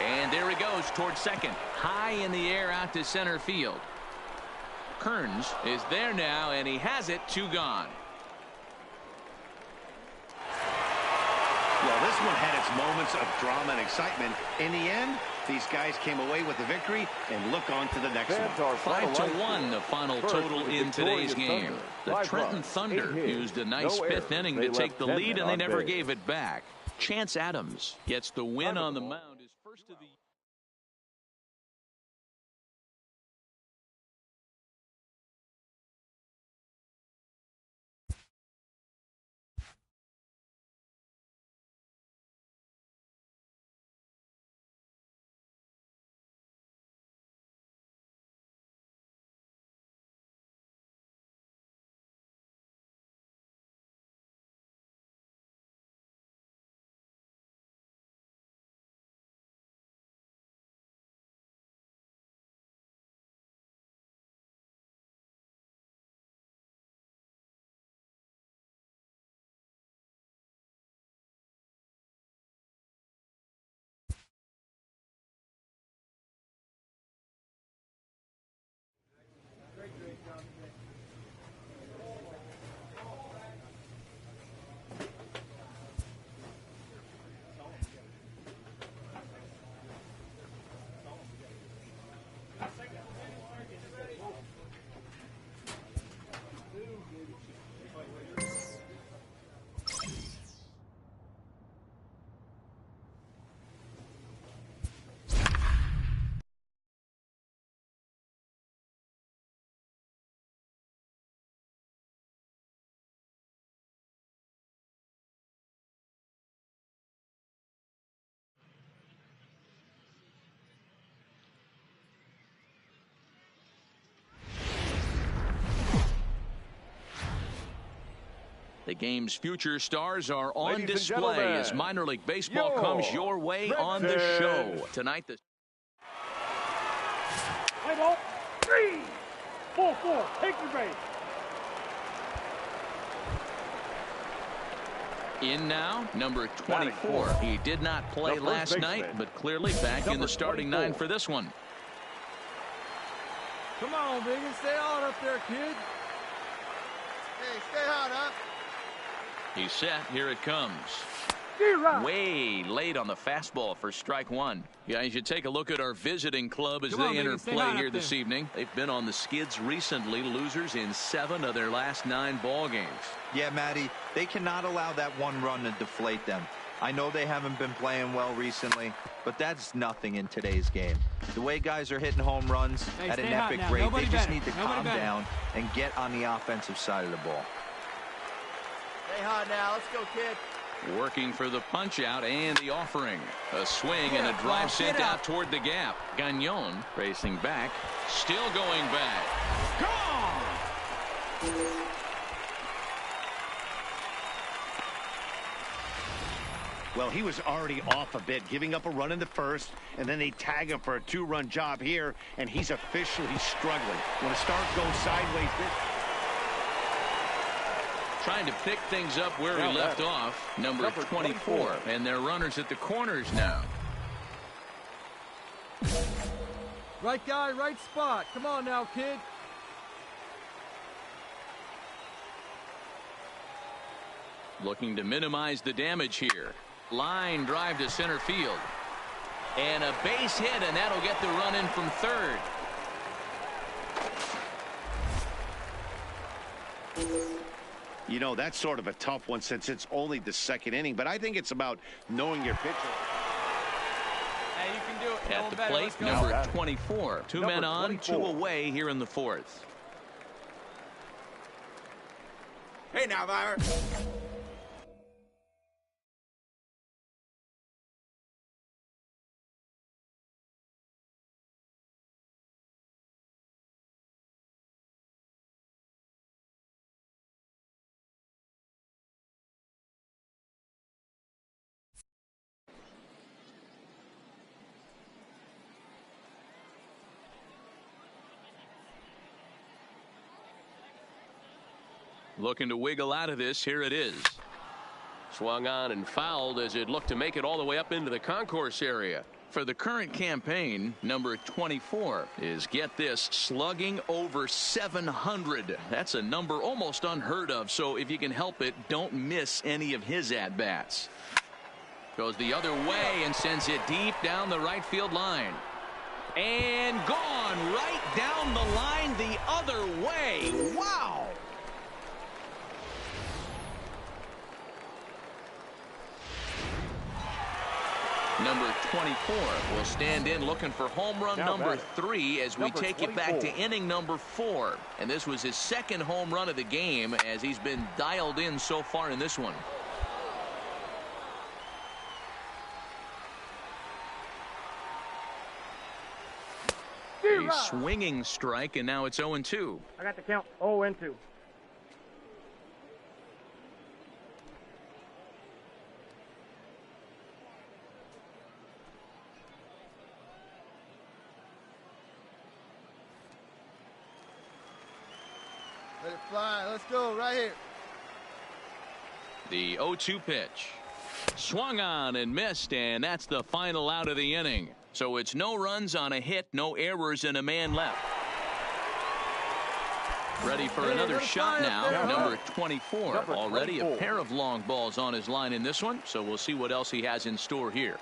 And there he goes towards second. High in the air out to center field. Kearns is there now, and he has it, 2 gone. Well, this one had its moments of drama and excitement. In the end, these guys came away with the victory, and look on to the next one. 5-1, the final total in today's game. The Trenton Thunder used a nice 5th inning to take the lead, and they never gave it back. Chance Adams gets the win on the mound. His first of the The game's future stars are on display as minor league baseball comes your way on the show. Tonight, the Play ball. 3. 4. Take your base. in now, number 24. He did not play last night, but clearly back in the starting 9 for this one. Come on, Biggin, stay on up there, kid. Hey, stay hot up. He's set. Here it comes. Way late on the fastball for strike 1. Yeah, you should take a look at our visiting club as they enter play here this evening. They've been on the skids recently, losers in 7 of their last 9 ball games. Yeah, Matty, they cannot allow that one run to deflate them. I know they haven't been playing well recently, but that's nothing in today's game. The way guys are hitting home runs at an epic rate, they just need to calm down and get on the offensive side of the ball. Stay hot now. Let's go, kid. Working for the punch out and the offering. A swing and a drive sent out toward the gap. Gagnon racing back. Still going back. Gone! Well, he was already off a bit, giving up a run in the first, and then they tag him for a 2-run job here, and he's officially struggling. When a start goes sideways, trying to pick things up where he left off, number 24, and they're runners at the corners now. Right guy, right spot. Come on now, kid. Looking to minimize the damage here. Line drive to center field. And a base hit, and that'll get the run in from third. you know, that's sort of a tough one since it's only the second inning, but I think it's about knowing your pitcher. Hey, you can do it. At the plate, number 24. 2 men on, 2 away here in the 4th. Hey now, Byron. Looking to wiggle out of this. Here it is. Swung on and fouled as it looked to make it all the way up into the concourse area. For the current campaign, number 24 is, get this, slugging over 700. That's a number almost unheard of, so if you can help it, don't miss any of his at-bats. Goes the other way and sends it deep down the right field line. And gone right down the line the other way. Wow! Number 24 will stand in looking for home run number 3 as we take it back to inning number 4. And this was his second home run of the game as he's been dialed in so far in this one. A swinging strike, and now it's 0-2. I got the count. 0-2. Let it fly. Let's go right here. The 0-2 pitch. Swung on and missed, and that's the final out of the inning. So it's no runs on a hit, no errors, and a man left. Ready for another shot now. Number 24. Already a pair of long balls on his line in this one, so we'll see what else he has in store here.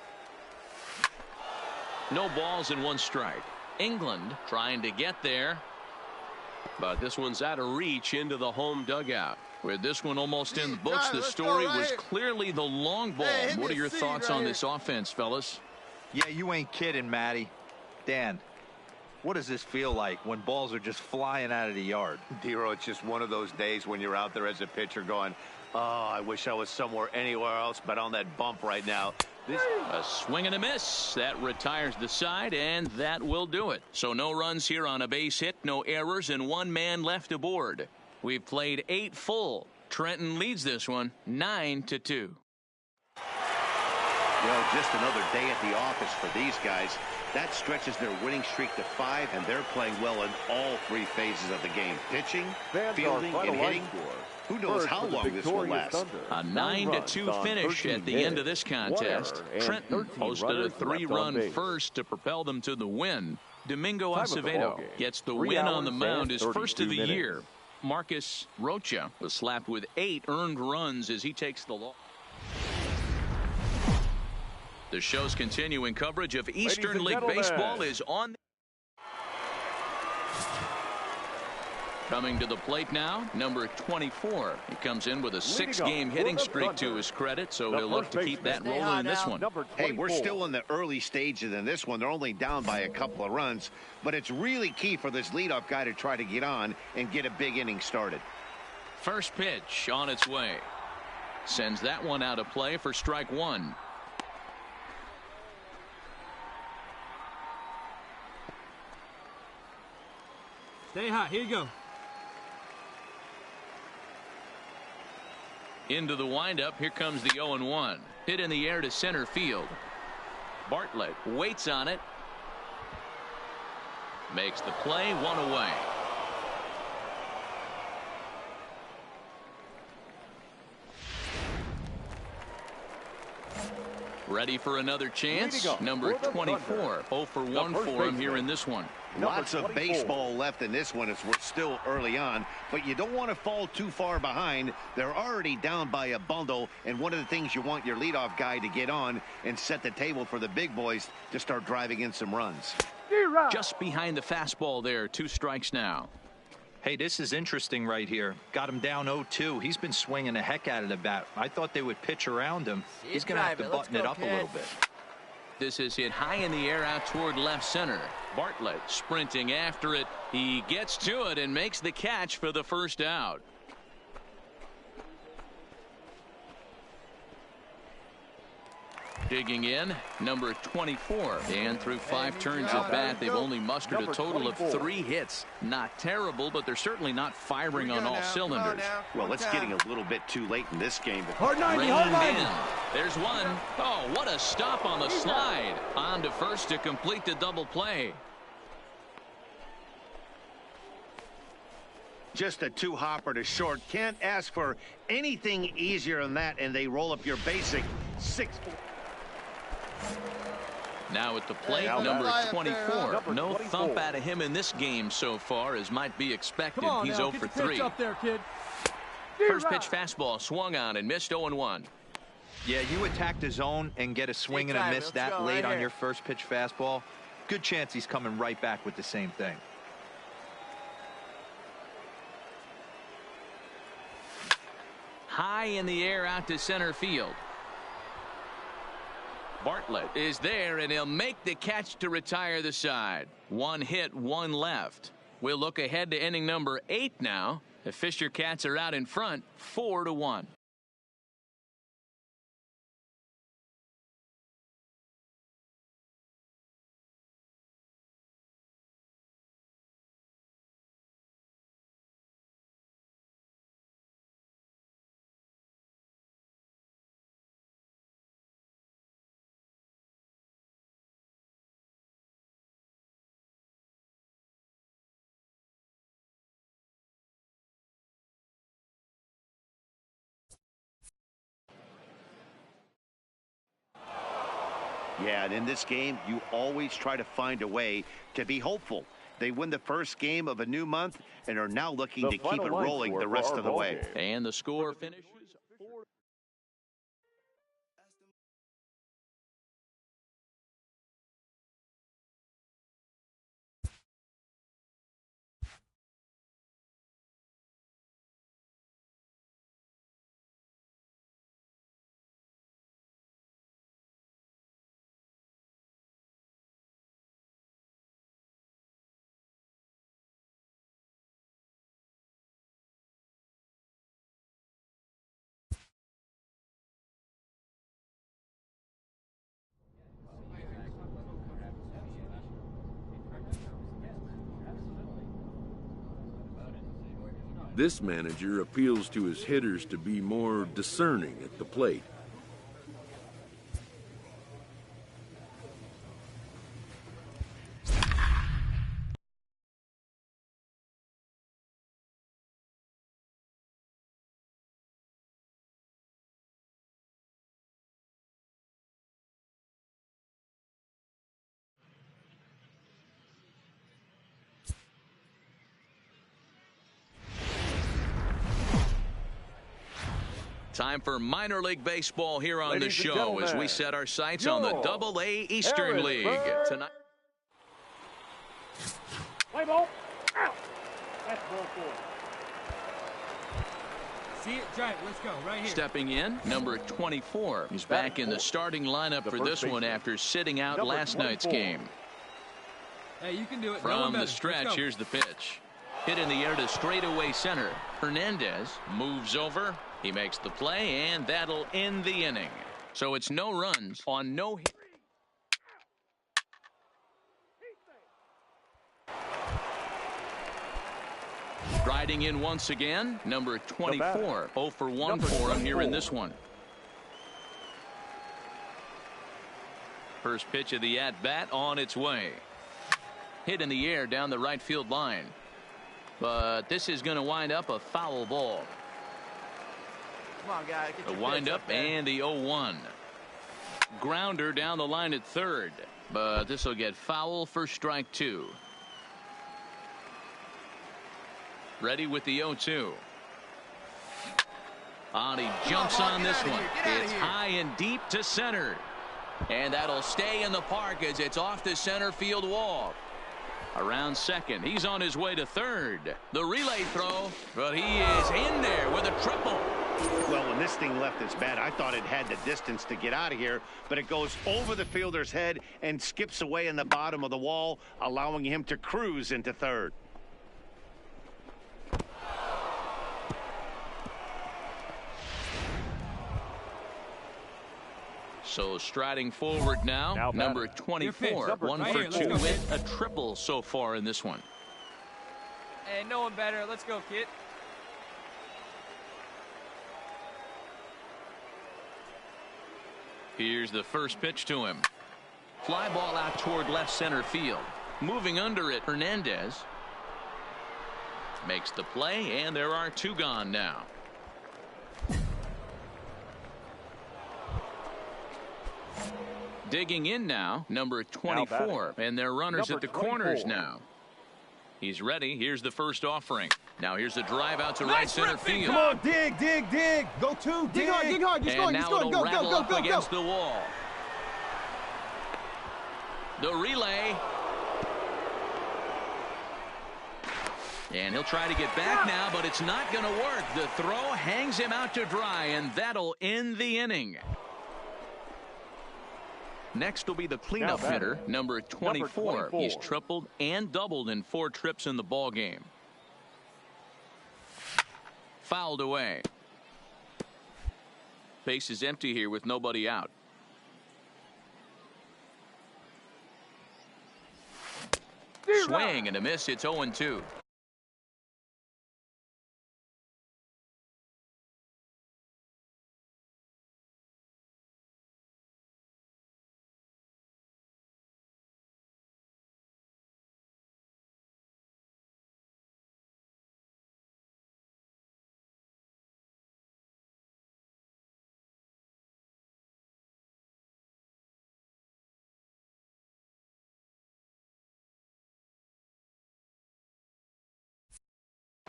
No balls and 1 strike. England trying to get there. But this one's out of reach into the home dugout. With this one almost in the books, the story was clearly the long ball. What are your thoughts on this offense, fellas? Yeah, you ain't kidding, Matty. Dan, what does this feel like when balls are just flying out of the yard? Dero, it's just one of those days when you're out there as a pitcher going, oh, I wish I was somewhere anywhere else but on that bump right now. A swing and a miss. That retires the side, and that will do it. So no runs here on a base hit, no errors, and 1 man left aboard. We've played 8 full. Trenton leads this one 9-2. Well, just another day at the office for these guys. That stretches their winning streak to 5, and they're playing well in all 3 phases of the game. Pitching, fielding, and hitting. Who knows how long this will last. A 9-2 finish at the end of this contest. Trenton posted a 3-run first to propel them to the win. Domingo Acevedo gets the win on the mound, his first of the year. Marcus Rocha was slapped with 8 earned runs as he takes the loss. The show's continuing coverage of Eastern League Baseball is on. Coming to the plate now, number 24. He comes in with a 6-game hitting streak to his credit, so he'll look to keep that rolling in this one. Hey, we're still in the early stages in this one. They're only down by a couple of runs, but it's really key for this leadoff guy to try to get on and get a big inning started. First pitch on its way. Sends that one out of play for strike 1. Stay hot. Here you go. Into the windup. Here comes the 0-1. Hit in the air to center field. Bartlett waits on it. Makes the play, 1 away. Ready for another chance. Number 24. 0 for 1 for him here in this one. Lots of baseball left in this one as we're still early on, but you don't want to fall too far behind. They're already down by a bundle, and one of the things you want your leadoff guy to get on and set the table for the big boys to start driving in some runs. Just behind the fastball there. 2 strikes now. Hey, this is interesting right here. Got him down 0-2. He's been swinging the heck out of the bat. I thought they would pitch around him. He's going to have to button it up a little bit. This is hit high in the air out toward left center. Bartlett sprinting after it. He gets to it and makes the catch for the first out. Digging in, number 24. And through 5 turns at bat, they've only mustered a total of 3 hits. Not terrible, but they're certainly not firing on all cylinders. Well, it's getting a little bit too late in this game. Hard 90, hard 90. There's one. Oh, what a stop on the slide. On to first to complete the double play. Just a 2-hopper to short. Can't ask for anything easier than that, and they roll up your basic 6. Now at the plate, number 24. No thump out of him in this game so far, as might be expected. He's 0 for 3. Up there, kid. First pitch fastball swung on and missed 0-1. Yeah, you attack the zone and get a swing and a miss that late on your first pitch fastball. Good chance he's coming right back with the same thing. High in the air out to center field. Bartlett is there, and he'll make the catch to retire the side. 1 hit, 1 left. We'll look ahead to inning number 8 now. The Fisher Cats are out in front, 4-1. Yeah, and in this game, you always try to find a way to be hopeful. They win the first game of a new month and are now looking to keep it rolling the rest of the way. And the score finishes. This manager appeals to his hitters to be more discerning at the plate. Time for minor league baseball here on the show as we set our sights on the Double-A Eastern League tonight. Play ball. Out. That's ball 4. See it, drive it. Let's go. Right here. Stepping in, number 24. He's back in the starting lineup for this one after sitting out last night's game. Hey, you can do it. From the stretch, here's the pitch. Hit in the air to straightaway center. Hernandez moves over. He makes the play, and that'll end the inning. So it's no runs on no hit. Striding in once again, number 24. 0 for 1 for him here in this one. First pitch of the at-bat on its way. Hit in the air down the right field line. But this is going to wind up a foul ball. Come on, guy. Get The windup and the 0-1. Grounder down the line at third. But this will get foul for strike 2. Ready with the 0-2. And he jumps on this one. It's high and deep to center. And that'll stay in the park as it's off the center field wall. Around second. He's on his way to third. The relay throw, but he is in there with a triple. Well, when this thing left its bat, I thought it had the distance to get out of here, but it goes over the fielder's head and skips away in the bottom of the wall, allowing him to cruise into third. So striding forward now number 24. 1 for 2 with a triple so far in this one. Hey, no one better. Let's go, kid. Here's the first pitch to him. Fly ball out toward left center field. Moving under it, Hernandez makes the play, and there are 2 gone now. Digging in now, number 24, and they're runners at the corners now. He's ready. Here's the first offering. Now here's the drive out to right center field. Come on, dig. Go 2, dig hard. You're scoring, you're scoring. Go, up against the wall. The relay. And he'll try to get back now, but it's not going to work. The throw hangs him out to dry, and that'll end the inning. Next will be the cleanup hitter, number 24. He's tripled and doubled in 4 trips in the ball game. Fouled away. Base is empty here with nobody out. Swing and a miss. It's 0-2.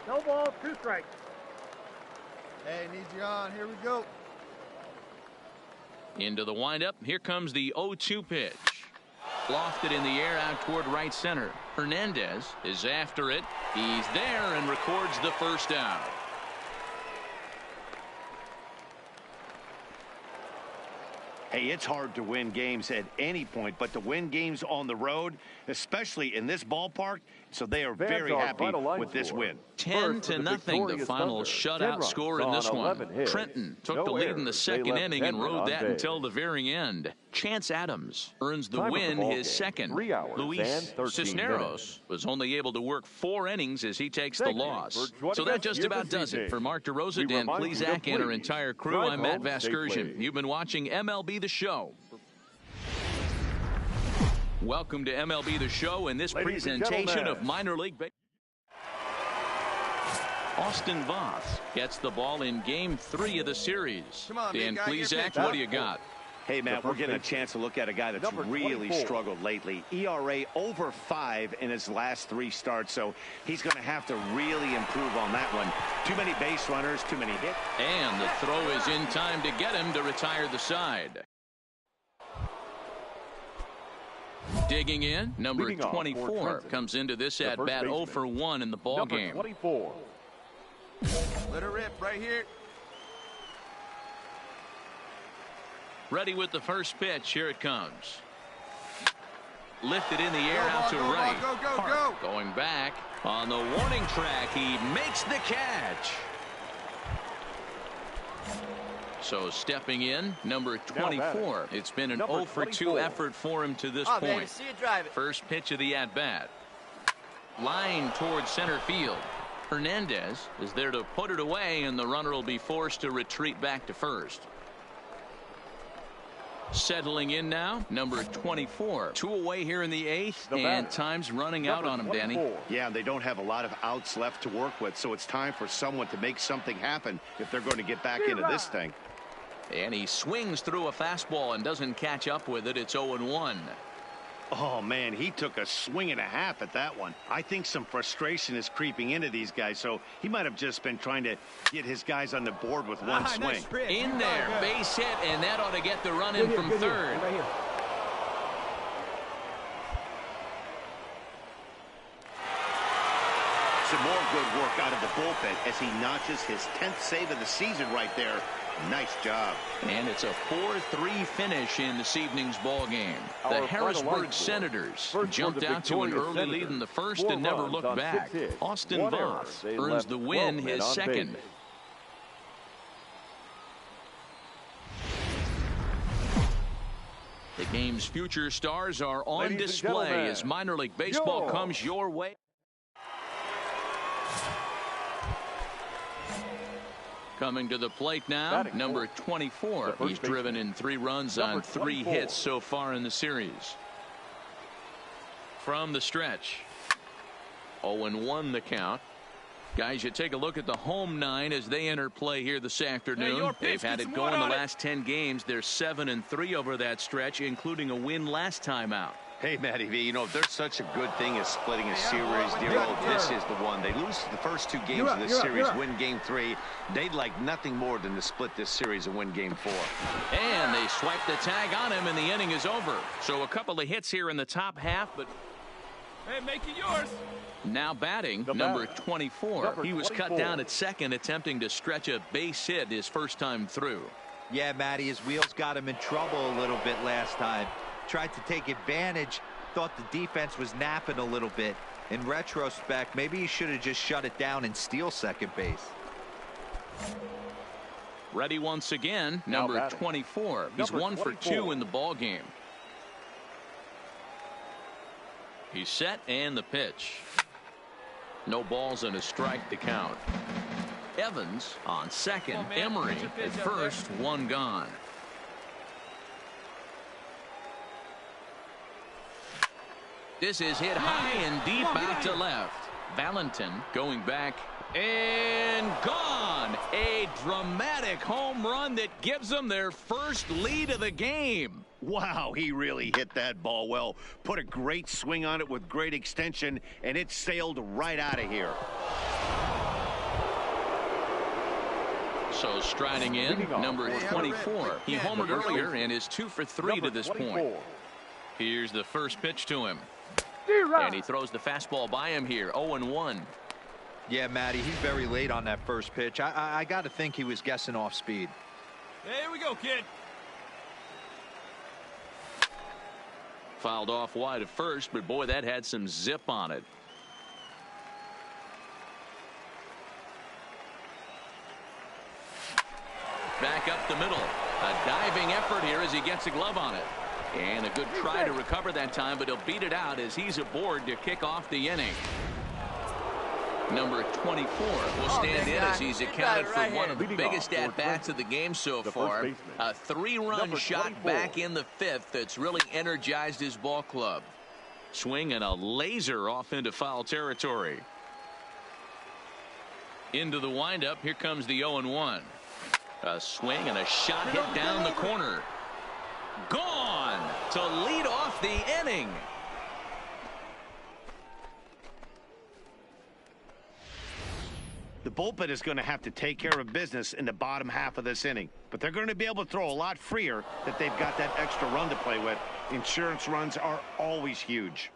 No ball, 2 strikes. Hey, need you on. Here we go. Into the windup. Here comes the 0-2 pitch. Lofted in the air out toward right center. Hernandez is after it. He's there and records the first out. Hey, it's hard to win games at any point, but to win games on the road, especially in this ballpark, so they are very happy with this win. 10-0, the final shutout score in this one. Trenton took the lead in the second inning and rode that until the very end. Chance Adams earns the win, his second. Luis Cisneros was only able to work 4 innings as he takes the loss. So that just about does it. For Mark DeRosa, Dan Plesac, and our entire crew, I'm Matt Vasgersian. You've been watching MLB The Show. Welcome to MLB The Show and this presentation of minor league baseball. Austin Voth gets the ball in Game 3 of the series. Dan Plesac, what do you got? Hey, Matt, we're getting a chance to look at a guy that's really struggled lately. ERA over 5 in his last 3 starts, so he's going to have to really improve on that one. Too many base runners, too many hits. And the throw is in time to get him to retire the side. Digging in, number 24 comes into this at-bat 0 for 1 in the ball game. 24. Let her rip right here. Ready with the first pitch. Here it comes. Lifted in the air out to right. Go. Going back on the warning track. He makes the catch. So stepping in, number 24. It's been an 0 for 2 effort for him to this point. Baby, see you drive it. First pitch of the at-bat. Line towards center field. Hernandez is there to put it away, and the runner will be forced to retreat back to first. Settling in now, number 24. 2 away here in the 8th, and time's running out on him, Danny. Yeah, they don't have a lot of outs left to work with, so it's time for someone to make something happen if they're going to get back into this thing. And he swings through a fastball and doesn't catch up with it. It's 0-1. Oh, man, he took a swing and a half at that one. I think some frustration is creeping into these guys, so he might have just been trying to get his guys on the board with one swing. In there, base hit, and that ought to get the run in from third. Right here. Some more good work out of the bullpen as he notches his 10th save of the season right there. Nice job. And it's a 4-3 finish in this evening's ball game. The Harrisburg Senators jumped out to an early lead in the first and never looked back. Austin Voth earns the win, his second. The game's future stars are on display as minor league baseball comes your way. Coming to the plate now, number 24. He's driven in 3 runs on 3 hits so far in the series. From the stretch, 0-1 the count. Guys, you take a look at the home 9 as they enter play here this afternoon. They've had it going the last 10 games. They're 7-3 over that stretch, including a win last time out. Hey, Matty V, you know, if there's such a good thing as splitting a series deal, this is the one. They lose the first 2 games of this series, win Game 3. They'd like nothing more than to split this series and win Game 4. And they swipe the tag on him, and the inning is over. So a couple of hits here in the top half, but... Hey, make it yours. Now batting, number 24. He was cut down at second, attempting to stretch a base hit his first time through. Yeah, Matty, his wheels got him in trouble a little bit last time. Tried to take advantage, thought the defense was napping a little bit. In retrospect, maybe he should have just shut it down and steal second base. Ready once again, number 24. He's 1 for 2 in the ball game. He's set, and the pitch. No balls and a strike to count. Evans on second. Emery at first, 1 gone. This is hit high and deep out to left. Valentin going back and gone. A dramatic home run that gives them their first lead of the game. Wow, he really hit that ball well. Put a great swing on it with great extension, and it sailed right out of here. So striding in, number 24. He homered earlier and is 2 for 3 to this point. Here's the first pitch to him. And he throws the fastball by him here, 0-1. Yeah, Matty, he's very late on that first pitch. I got to think he was guessing off speed. Here we go, kid. Fouled off wide at first, but boy, that had some zip on it. Back up the middle. A diving effort here as he gets a glove on it. And a good try to recover that time, but he'll beat it out as he's aboard to kick off the inning. Number 24 will stand in as he's accounted for one of the biggest at-bats of the game so far. A 3-run shot back in the 5th that's really energized his ball club. Swing and a laser off into foul territory. Into the windup. Here comes the 0-1. A swing and a shot hit down the corner. Gone to lead off the inning. The bullpen is going to have to take care of business in the bottom half of this inning, but they're going to be able to throw a lot freer that they've got that extra run to play with. Insurance runs are always huge.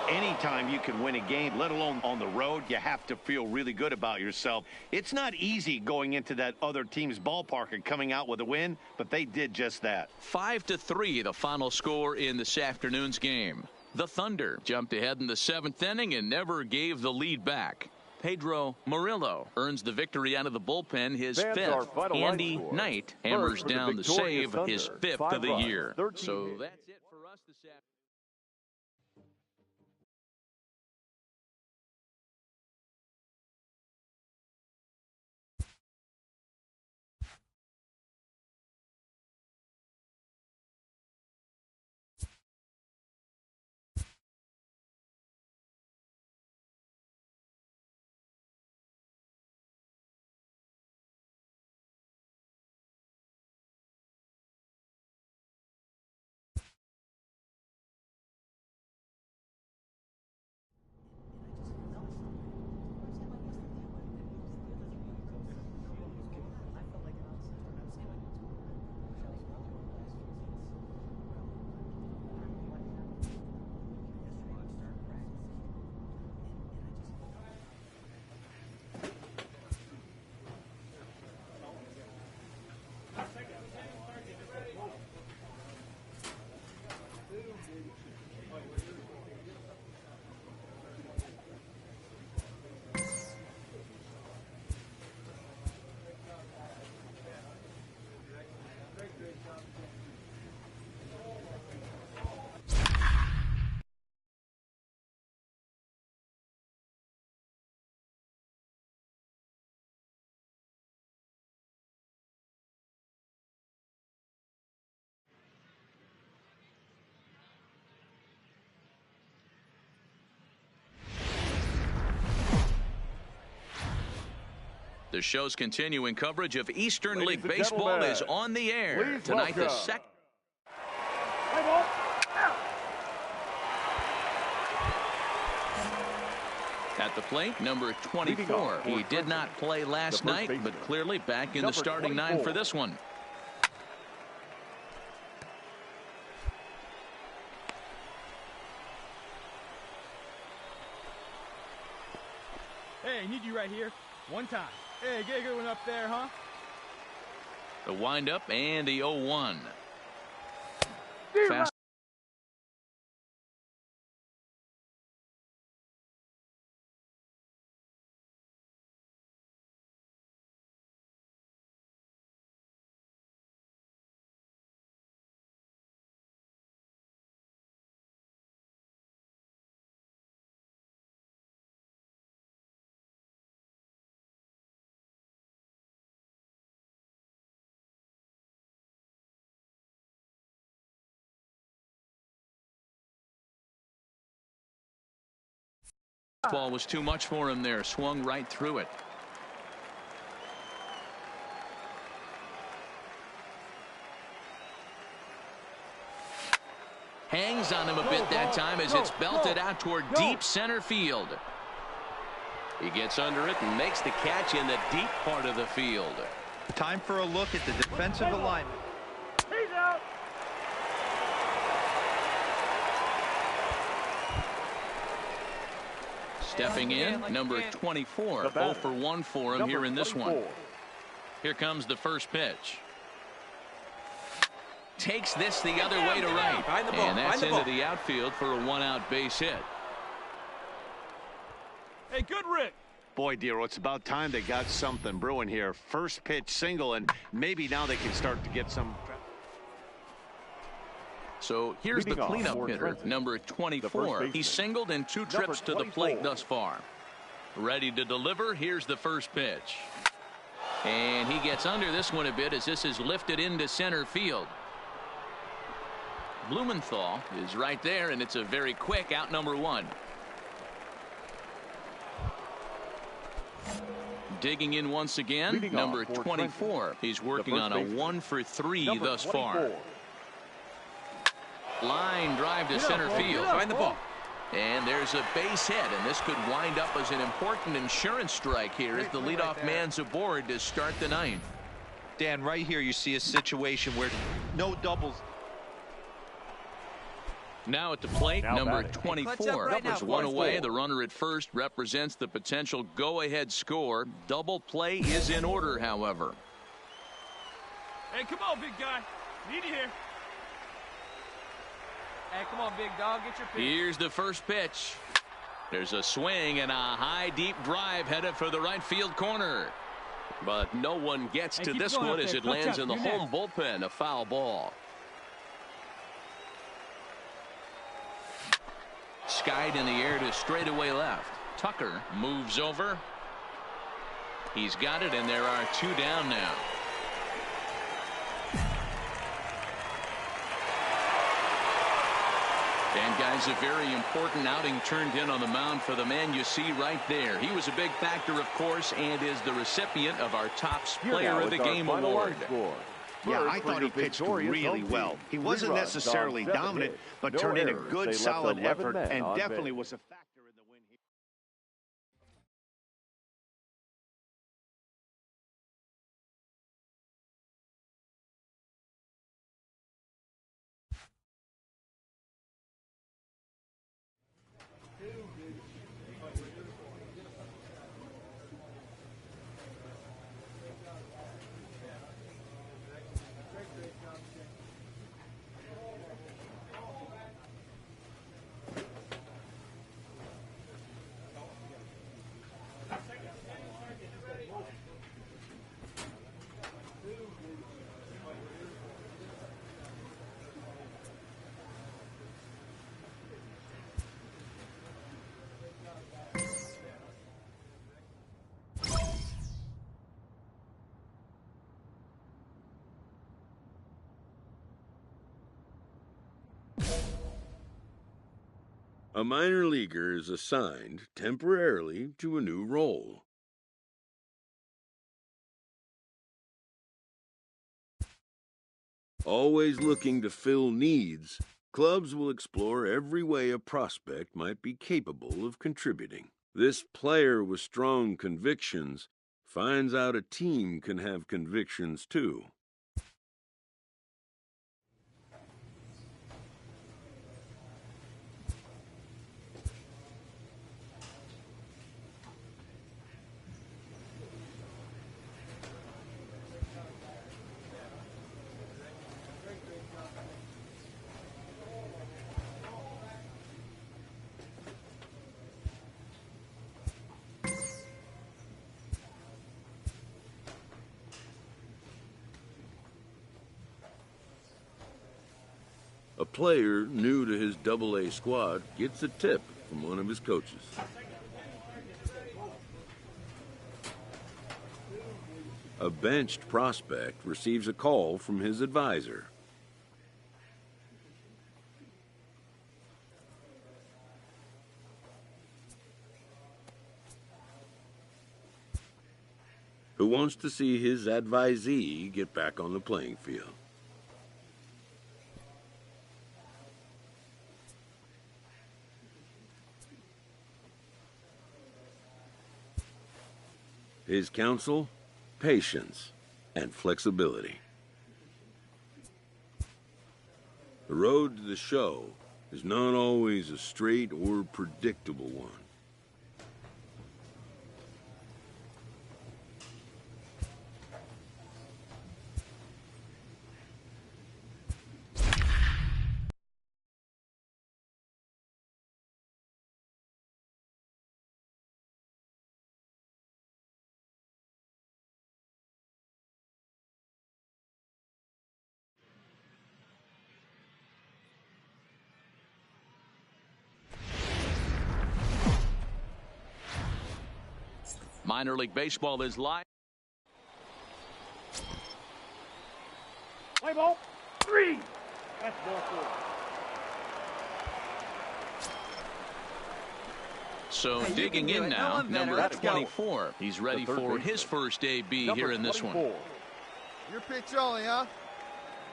Anytime you can win a game, let alone on the road, you have to feel really good about yourself. It's not easy going into that other team's ballpark and coming out with a win, but they did just that. 5-3, the final score in this afternoon's game. The Thunder jumped ahead in the 7th inning and never gave the lead back. Pedro Murillo earns the victory out of the bullpen, his 5th. Andy Knight hammers down the save, his 5th of the year. So that's it for us this afternoon. The show's continuing coverage of Eastern League Baseball is on the air. Tonight, the second. At the plate, number 24. He did not play last night, but clearly back in the starting 9 for this one. Hey, I need you right here. One time. Hey, get a good one up there, huh? The windup and the 0-1. Fast. Ball was too much for him there. Swung right through it. Hangs on him a bit that time as it's belted out toward deep center field. He gets under it and makes the catch in the deep part of the field. Time for a look at the defensive alignment. He's out. Stepping in, number 24. 0 for 1 for him here in this one. Here comes the first pitch. Takes this the other way to right. And that's into the outfield for a 1-out base hit. Hey, good Rick. Boy, Dero, it's about time they got something brewing here. First pitch single, and maybe now they can start to get some. So here's the cleanup hitter, number 24. He singled in 2 trips to the plate thus far. Ready to deliver. Here's the first pitch. And he gets under this one a bit as this is lifted into center field. Blumenthal is right there, and it's a very quick out, number 1. Digging in once again, number 24. He's working on a 1 for 3 thus far. Line drive to center field. Find the ball. And there's a base hit, and this could wind up as an important insurance strike here as the leadoff man's aboard to start the 9th. Dan, right here you see a situation where no doubles. Now at the plate, number 24. There's one away. The runner at first represents the potential go-ahead score. Double play is in order, however. Hey, come on, big guy. Need you here. Hey, come on, big dog. Get your pitch. Here's the first pitch. There's a swing and a high, deep drive headed for the right field corner. But no one gets to this one as it lands in the home bullpen. A foul ball. Skied in the air to straightaway left. Tucker moves over. He's got it, and there are 2 down now. And guys, a very important outing turned in on the mound for the man you see right there. He was a big factor, of course, and is the recipient of our top player of the game award. Yeah, I thought he pitched really well. He wasn't necessarily dominant, but turned in a good, solid effort and definitely was a factor in the win here. A minor leaguer is assigned temporarily to a new role. Always looking to fill needs, clubs will explore every way a prospect might be capable of contributing. This player with strong convictions finds out a team can have convictions too. A player new to his AA squad gets a tip from one of his coaches. A benched prospect receives a call from his advisor. Who wants to see his advisee get back on the playing field. His counsel, patience, and flexibility. The road to the show is not always a straight or predictable one. Minor League Baseball is live. Play ball. 3. That's ball 4. So digging in now, number 24. He's ready for his first AB here in this one. Your pitch only, huh?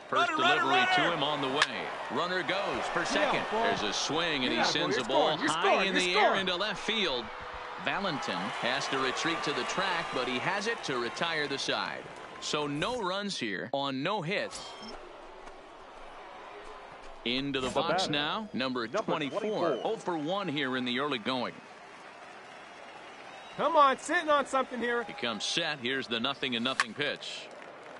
First delivery to him on the way. Runner goes for second. There's a swing, and he sends a ball high in the air into left field. Valentin has to retreat to the track, but he has it to retire the side. So no runs here on no hits. Into the box now, number 24. 0 for 1 here in the early going. Come on, sitting on something here. He comes set. Here's the 0-0 pitch.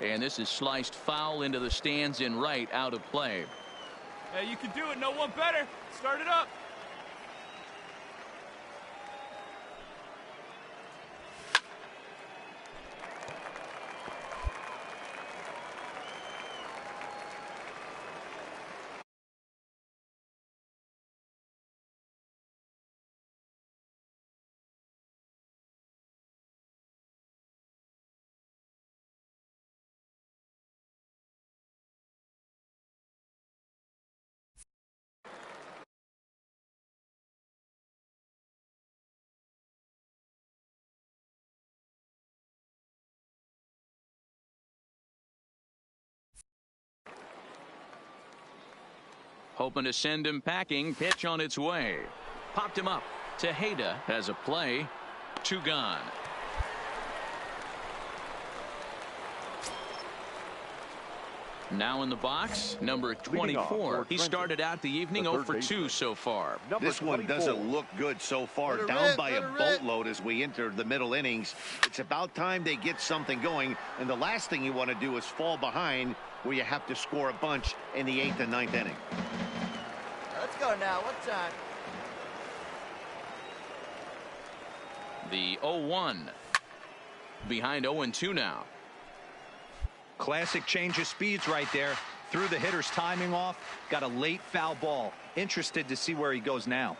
And this is sliced foul into the stands in right, out of play. Hey, you can do it. No one better. Start it up. Hoping to send him packing. Pitch on its way. Popped him up. Tejeda has a play. 2 gone. Now in the box, number 24. He started out the evening 0 for 2 so far. This one doesn't look good so far. Down by a boatload as we enter the middle innings. It's about time they get something going, and the last thing you want to do is fall behind where you have to score a bunch in the 8th and 9th inning. Let's go now. What time? The 0-1. Behind 0-2 now. Classic change of speeds right there. Threw the hitter's timing off. Got a late foul ball. Interested to see where he goes now.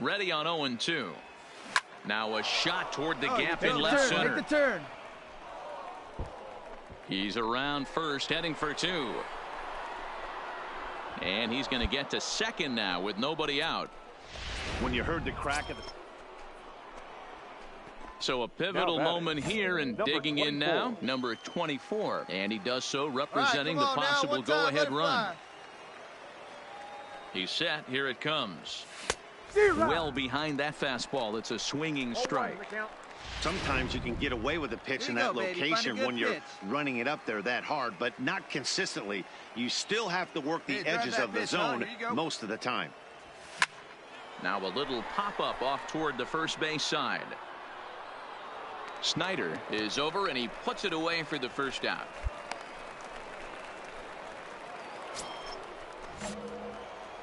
Ready on 0-2. Now a shot toward the gap in left center. Take the turn. He's around first, heading for 2. And he's going to get to second now with nobody out. When you heard the crack of the... So a pivotal moment here, and digging in now, number 24. And he does so representing the possible go-ahead run. He's set. Here it comes. Well behind that fastball. It's a swinging strike. Sometimes you can get away with a pitch in that location when you're running it up there that hard, but not consistently. You still have to work the edges of the zone most of the time. Now a little pop-up off toward the first base side. Snyder is over, and he puts it away for the first out.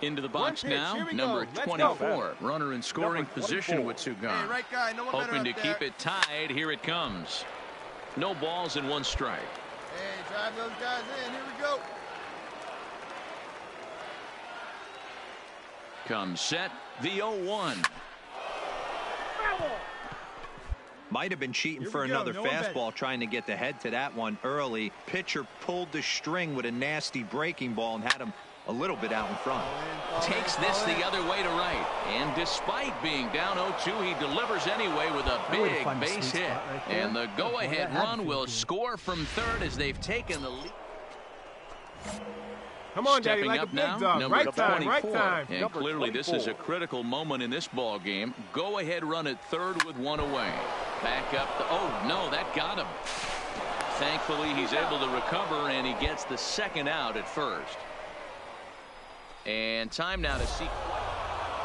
Into the box now, number 24. Runner in scoring position with 2 gone. Hey, right guy, no one hoping to keep it tied. Here it comes. No balls and 1 strike. Hey, drive those guys in. Here we go. Comes set. The 0-1. Might have been cheating for another fastball, trying to get the head to that one early. Pitcher pulled the string with a nasty breaking ball and had him a little bit out in front. Takes this the other way to right. And despite being down 0-2, he delivers anyway with a big base hit. And the go-ahead run will score from third as they've taken the lead. Come on, Stepping Daddy, like up a big now, dog. number Right 24. time, right time. And clearly this is a critical moment in this ball game. Go-ahead run at third with 1 away. Back up. Oh, no, that got him. Thankfully, he's able to recover, and he gets the second out at first. And time now to see.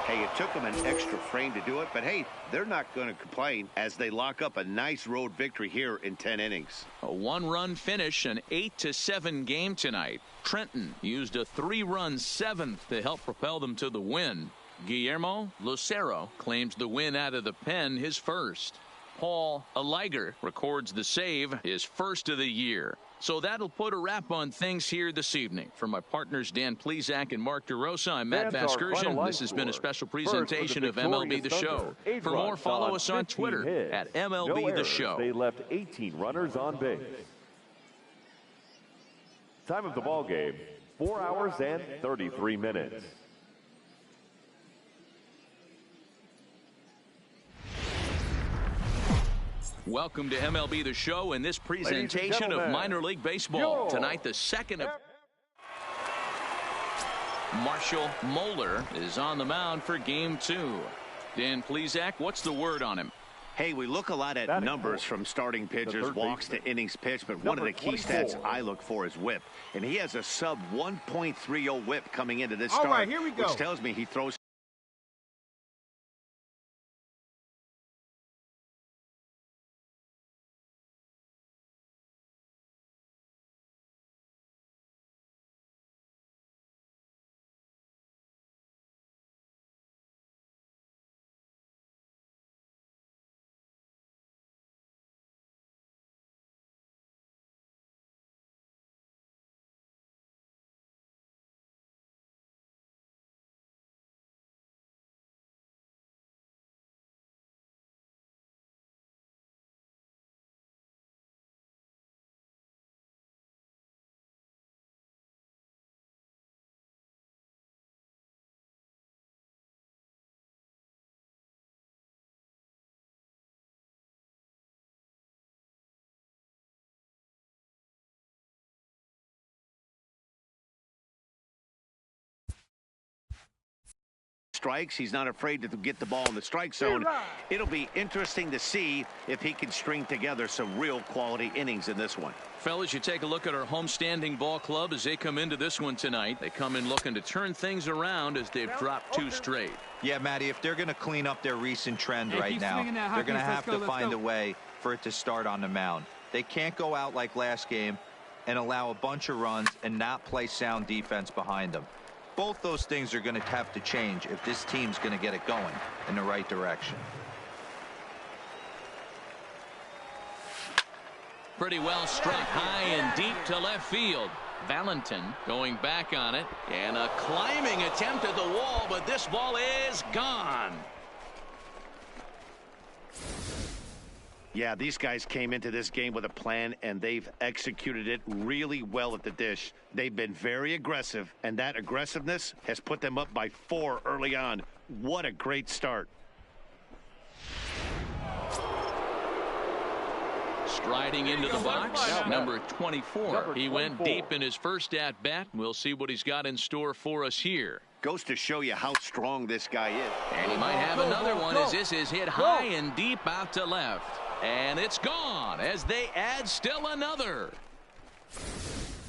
Hey, it took them an extra frame to do it, but hey, they're not going to complain as they lock up a nice road victory here in 10 innings. A 1-run finish, an 8-7 game tonight. Trenton used a 3-run 7th to help propel them to the win. Guillermo Lucero claims the win out of the pen, his first. Paul Aliger records the save, his first of the year. So that'll put a wrap on things here this evening. For my partners Dan Plesac and Mark DeRosa, I'm Matt Vasgersian. This has been a special presentation of MLB The Show. For more, follow us on Twitter at MLB The Show. They left 18 runners on base. Time of the ball game, 4 hours and 33 minutes. Welcome to MLB The Show and this presentation of minor league baseball. Tonight, the second of Marshall Moeller is on the mound for game 2. Dan Plesac, what's the word on him? Hey, we look a lot at numbers from starting pitchers, walks to innings pitched, but one of the key stats I look for is whip. And he has a sub 1.30 whip coming into this start, all right, here we go. which tells me he throws. Strikes. He's not afraid to get the ball in the strike zone. It'll be interesting to see if he can string together some real quality innings in this one. Fellas, you take a look at our homestanding ball club as they come into this one tonight. They come in looking to turn things around as they've dropped 2 straight. Yeah, Matty, if they're going to clean up their recent trend right now, they're going to have to find a way for it to start on the mound. They can't go out like last game and allow a bunch of runs and not play sound defense behind them. Both those things are going to have to change if this team's going to get it going in the right direction. Pretty well struck high and deep to left field. Valentin going back on it, and a climbing attempt at the wall, but this ball is gone. Yeah, these guys came into this game with a plan, and they've executed it really well at the dish. They've been very aggressive, and that aggressiveness has put them up by 4 early on. What a great start. Striding into the box, number 24. He went deep in his first at-bat. We'll see what he's got in store for us here. Goes to show you how strong this guy is. And he might have another one as this is hit high and deep out to left. And it's gone as they add still another.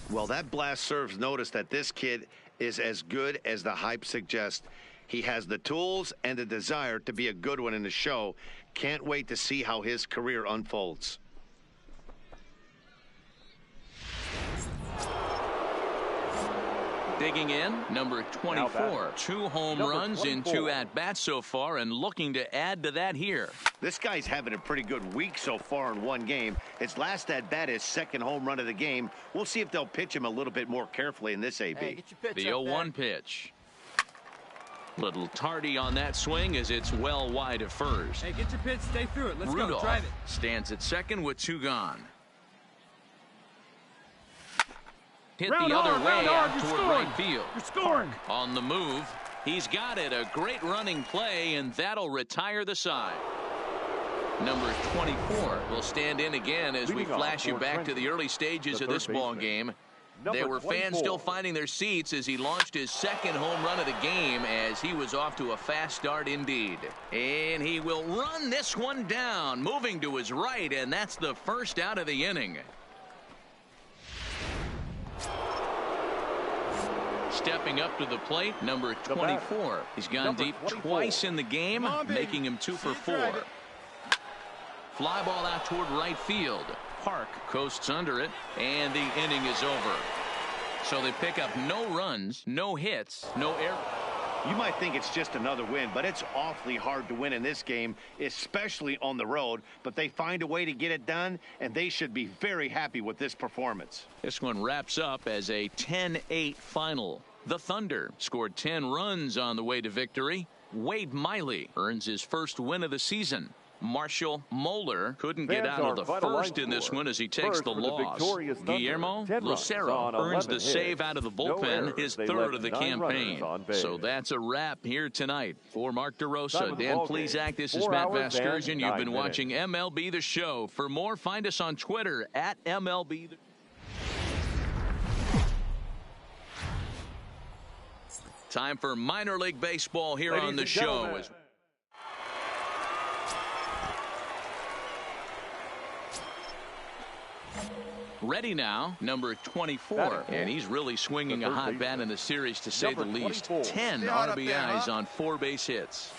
Well, that blast serves notice that this kid is as good as the hype suggests. He has the tools and the desire to be a good one in the show. Can't wait to see how his career unfolds. Digging in, number 24. 2 home runs in 2 at-bats so far, and looking to add to that here. This guy's having a pretty good week so far in 1 game. His last at-bat is 2nd home run of the game. We'll see if they'll pitch him a little bit more carefully in this AB. Hey, the 0-1 pitch. Little tardy on that swing as it's well wide of first. Hey, get your pitch, stay through it. Let's Rudolph go, drive it. Stands at second with 2 gone. Hit Round the other on, way round out on, toward scoring. right field. You're scoring. On the move. He's got it. A great running play, and that'll retire the side. Number 24 will stand in again as we flash you back to the early stages of this ball game. There were fans still finding their seats as he launched his 2nd home run of the game as he was off to a fast start indeed. And he will run this one down, moving to his right, and that's the first out of the inning. Stepping up to the plate, number 24. He's gone deep twice in the game, making him 2 for 4. Fly ball out toward right field. Park coasts under it, and the inning is over. So they pick up no runs, no hits, no errors. You might think it's just another win, but it's awfully hard to win in this game, especially on the road. But they find a way to get it done, and they should be very happy with this performance. This one wraps up as a 10-8 final. The Thunder scored 10 runs on the way to victory. Wade Miley earns his first win of the season. Marshall Moeller couldn't get out of the first in this one as he takes the loss. Guillermo Lucero earns the save out of the bullpen, his third of the campaign. So that's a wrap here tonight. For Mark DeRosa, Dan Plesac, this is Matt Vasgersian. You've been watching MLB The Show. For more, find us on Twitter at MLB. Time for minor league baseball here on the show. Ready now, number 24, and he's really swinging a hot bat in the series, to say the least. 10 RBIs on 4 base hits.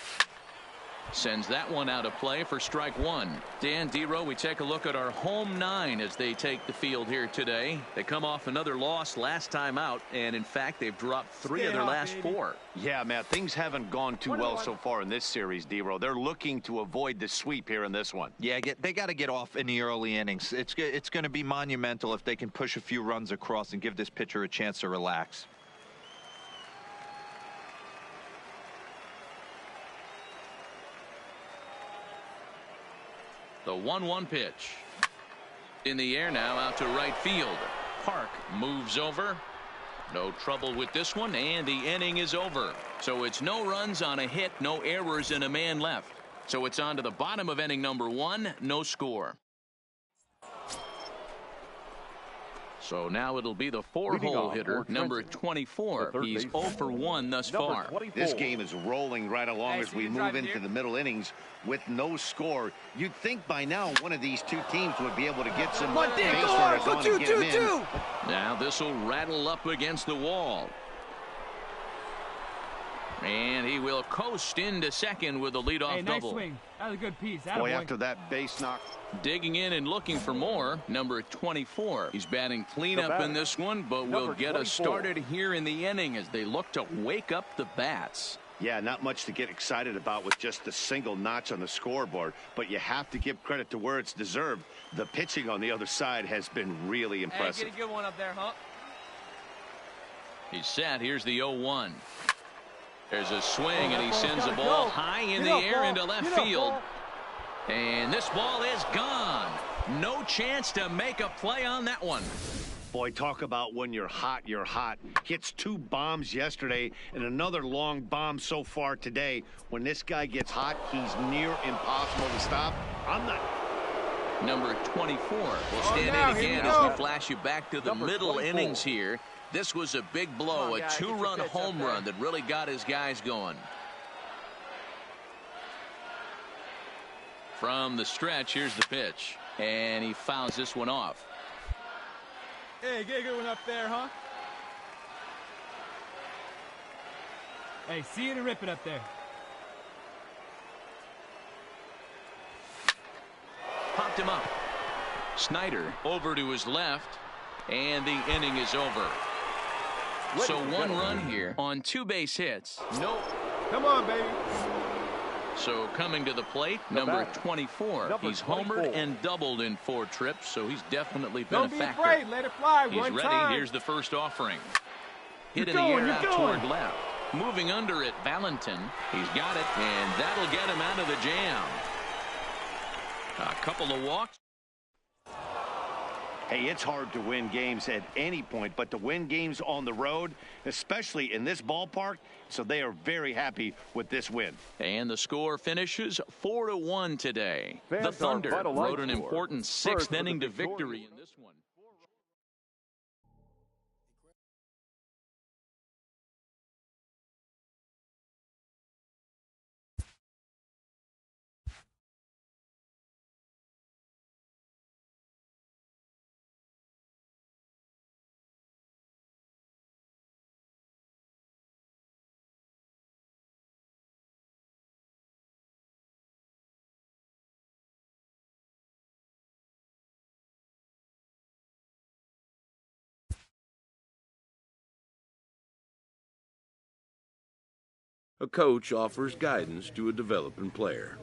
Sends that one out of play for strike one. Dan, D-Row, we take a look at our home 9 as they take the field here today. They come off another loss last time out, and in fact, they've dropped 3 of their last 4. Yeah, Matt, things haven't gone too well so far in this series, D-Row. They're looking to avoid the sweep here in this one. Yeah, they got to get off in the early innings. It's going to be monumental if they can push a few runs across and give this pitcher a chance to relax. The 1-1 pitch. In the air now, out to right field. Park moves over. No trouble with this one, and the inning is over. So it's no runs on a hit, no errors, and a man left. So it's on to the bottom of inning number 1, no score. So now it'll be the 4-hole hitter, number 24. He's 0 for 1 thus far. This game is rolling right along as we move into the middle innings with no score. You'd think by now one of these two teams would be able to get some base runners on and get them in. Now this will rattle up against the wall. And he will coast into second with a leadoff double. Swing. That was a good piece. Boy, after that base knock. Digging in and looking for more, number 24. He's batting cleanup in this one, but will get us started here in the inning as they look to wake up the bats. Yeah, not much to get excited about with just a single notch on the scoreboard, but you have to give credit to where it's deserved. The pitching on the other side has been really impressive. Hey, get a good one up there, huh? He's set. Here's the 0-1. There's a swing, and he sends the ball high in the air into left field. And this ball is gone. No chance to make a play on that one. Boy, talk about when you're hot, you're hot. Hits 2 bombs yesterday and another long bomb so far today. When this guy gets hot, he's near impossible to stop. I'm not. Number 24 will stand in again as we flash you back to the middle innings here. This was a big blow, a 2-run home run that really got his guys going. From the stretch, here's the pitch. And he fouls this one off. Hey, get a good one up there, huh? Hey, see you and rip it up there. Popped him up. Snyder over to his left. And the inning is over. So 1 run here on 2 base hits. Nope. Come on, baby. So coming to the plate, number 24. He's homered and doubled in 4 trips, so he's definitely been a factor. Don't be afraid. Let it fly. He's ready. Here's the first offering. Hit in the air out toward left. Moving under it, Valentin. He's got it, and that'll get him out of the jam. A couple of walks. Hey, it's hard to win games at any point, but to win games on the road, especially in this ballpark, so they are very happy with this win. And the score finishes 4-1 today. The Thunder rode an important 6th inning to victory in this one. A coach offers guidance to a developing player.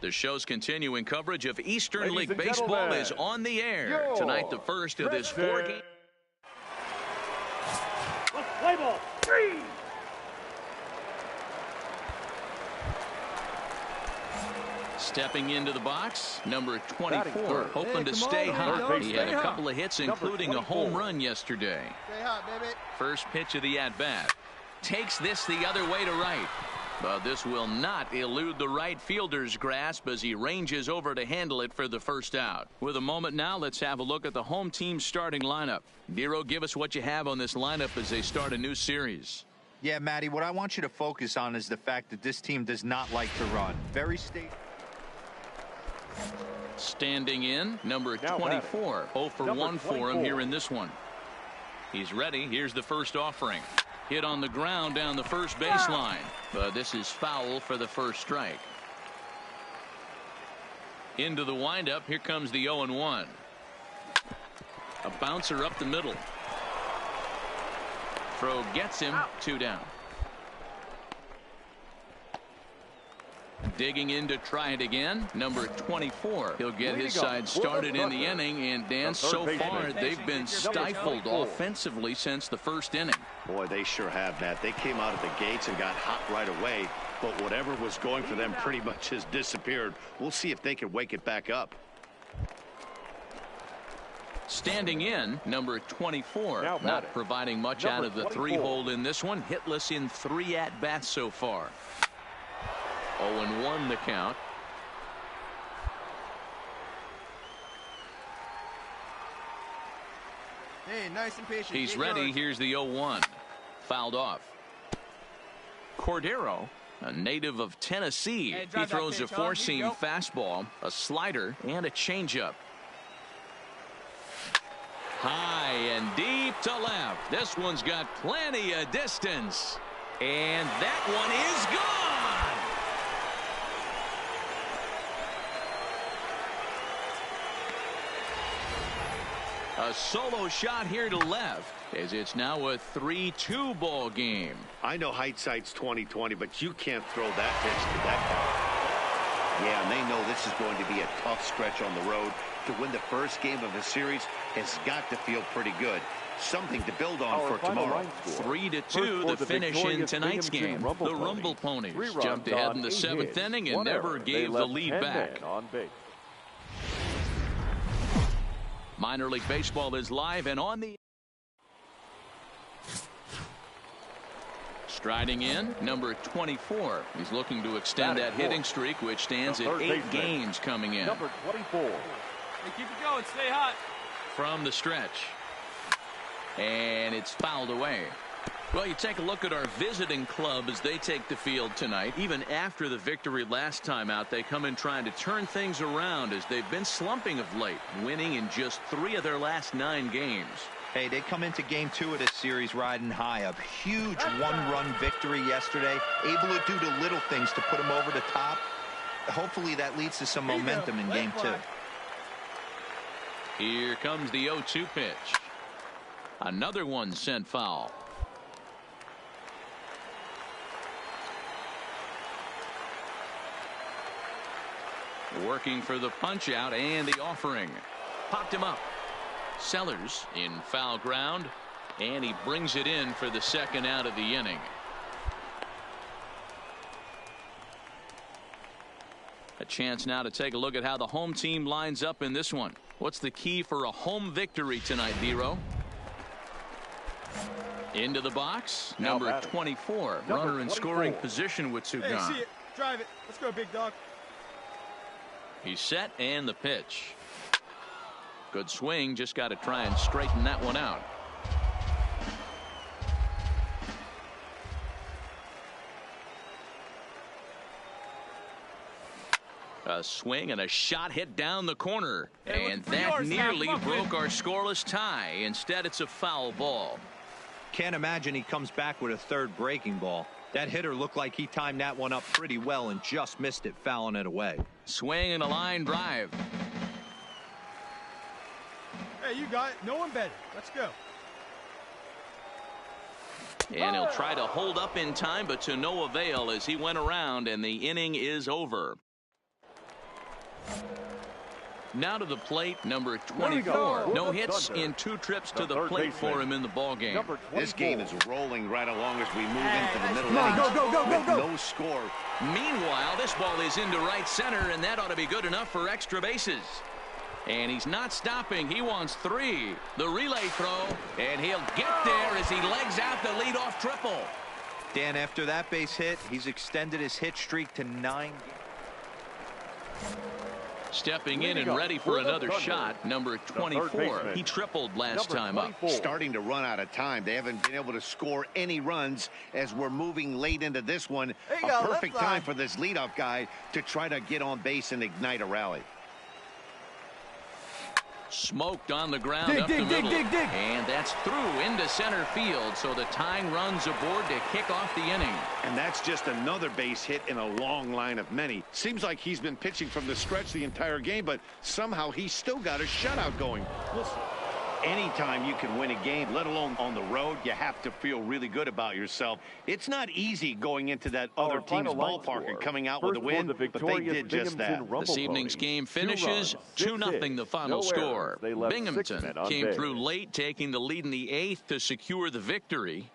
The show's continuing coverage of Eastern League Baseball is on the air. Tonight, the first of this 4-game. Let's play ball. 3. Stepping into the box, number 24, hoping to stay hot. He had a couple of hits, including a home run yesterday. Stay hot, baby. First pitch of the at-bat. Takes this the other way to right. But this will not elude the right fielder's grasp as he ranges over to handle it for the first out. With a moment now, let's have a look at the home team's starting lineup. Dero, give us what you have on this lineup as they start a new series. Yeah, Matty, what I want you to focus on is the fact that this team does not like to run. Very Standing in, number 24. 0 for 1 for him here in this one. He's ready. Here's the first offering. Hit on the ground down the first baseline. But this is foul for the first strike. Into the windup. Here comes the 0-1. A bouncer up the middle. Throw gets him. 2 down. Digging in to try it again, number 24. He'll get his side started in the inning, and Dan, so far they've been stifled offensively since the first inning. Boy, they sure have, Matt. They came out of the gates and got hot right away, but whatever was going for them pretty much has disappeared. We'll see if they can wake it back up. Standing in, number 24, not providing much out of the 3-hole in this one. Hitless in 3 at-bats so far. 0-1 the count. Hey, nice and patient. He's ready. Here's the 0-1. Fouled off. Cordero, a native of Tennessee. He throws a 4-seam fastball, a slider, and a changeup. High and deep to left. This one's got plenty of distance. And that one is gone. A solo shot here to left, as it's now a 3-2 ball game. I know hindsight's 20/20, but you can't throw that pitch to that guy. Yeah, and they know this is going to be a tough stretch on the road. To win the first game of the series has got to feel pretty good. Something to build on for tomorrow. 3-2 the finish in tonight's game. The Rumble Ponies jumped ahead in the 7th inning and never gave the lead back. Minor League Baseball is live and on the... Striding in, number 24. He's looking to extend that hitting streak, which stands at 8 games coming in. Number 24. Hey, keep it going. Stay hot. From the stretch. And it's fouled away. Well, you take a look at our visiting club as they take the field tonight. Even after the victory last time out, they come in trying to turn things around as they've been slumping of late, winning in just 3 of their last 9 games. Hey, they come into game 2 of this series riding high. A huge 1-run victory yesterday. Able to do the little things to put them over the top. Hopefully that leads to some momentum in game 2. Here comes the 0-2 pitch. Another one sent foul. Working for the punch out and the offering. Popped him up. Sellers in foul ground, and he brings it in for the second out of the inning. A chance now to take a look at how the home team lines up in this one. What's the key for a home victory tonight, Dero? Into the box, number 24. Runner in scoring position with 2 gone. Hey, see it. Drive it. Let's go, big dog. He's set and the pitch. Good swing. Just got to try and straighten that one out. A swing and a shot hit down the corner. Hey, and that nearly broke our scoreless tie. Instead, it's a foul ball. Can't imagine he comes back with a 3rd breaking ball. That hitter looked like he timed that one up pretty well and just missed it, fouling it away. Swing and a line drive. Hey, you got it. No one better. Let's go. And he'll try to hold up in time, but to no avail as he went around and the inning is over. Now to the plate, number 24. No hits in 2 trips to the plate for him in the ballgame. This game is rolling right along as we move into the middle innings. Go. No score. Meanwhile, this ball is into right center, and that ought to be good enough for extra bases. And he's not stopping. He wants 3. The relay throw, and he'll get there as he legs out the leadoff triple. Dan, after that base hit, he's extended his hit streak to 9. Stepping in and ready for another shot, number 24. He tripled last time up. Starting to run out of time. They haven't been able to score any runs as we're moving late into this one. A perfect time for this leadoff guy to try to get on base and ignite a rally. Smoked on the ground up the middle. And that's through into center field, so the tying runs aboard to kick off the inning. And that's just another base hit in a long line of many. Seems like he's been pitching from the stretch the entire game, but somehow he's still got a shutout going. Listen, anytime you can win a game, let alone on the road, you have to feel really good about yourself. It's not easy going into that other team's ballpark and coming out with a win, but they did just that. This evening's game finishes 2-0 the final score. Binghamton came through late, taking the lead in the 8th to secure the victory.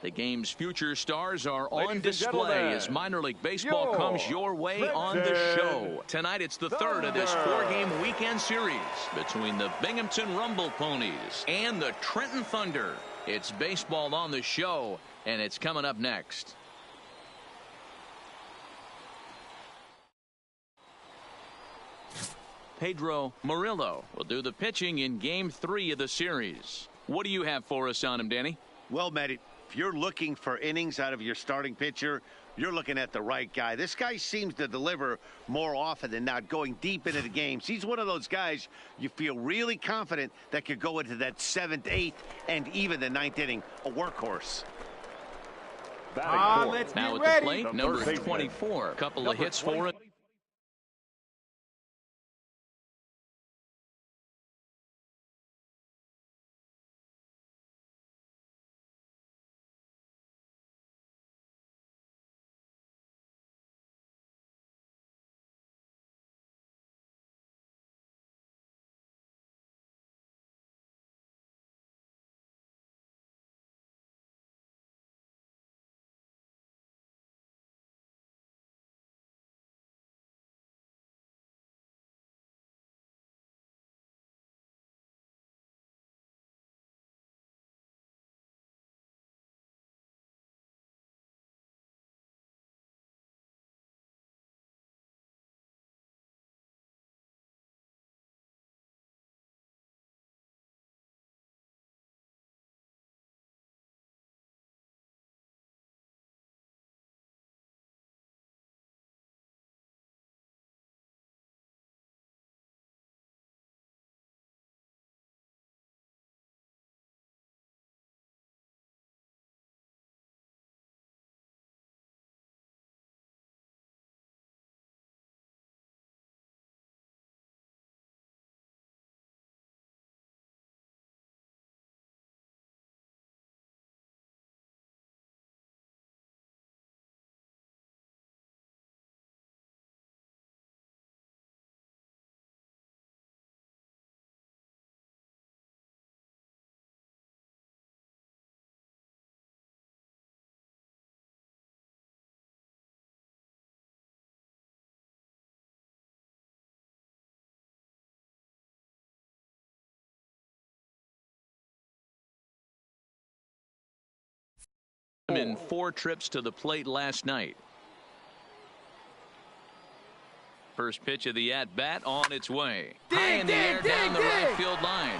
The game's future stars are on display as minor league baseball comes your way on the show. Tonight it's the 3rd of this 4-game weekend series between the Binghamton Rumble Ponies and the Trenton Thunder. It's baseball on the show, and it's coming up next. Pedro Murillo will do the pitching in Game 3 of the series. What do you have for us on him, Danny? Well, Matt, if you're looking for innings out of your starting pitcher, you're looking at the right guy. This guy seems to deliver more often than not, going deep into the games. He's one of those guys you feel really confident that could go into that 7th, 8th, and even the 9th inning. A workhorse. Now at the plate, number 24. Couple of hits for him. In 4 trips to the plate last night. First pitch of the at-bat on its way. High in the air down the right field line.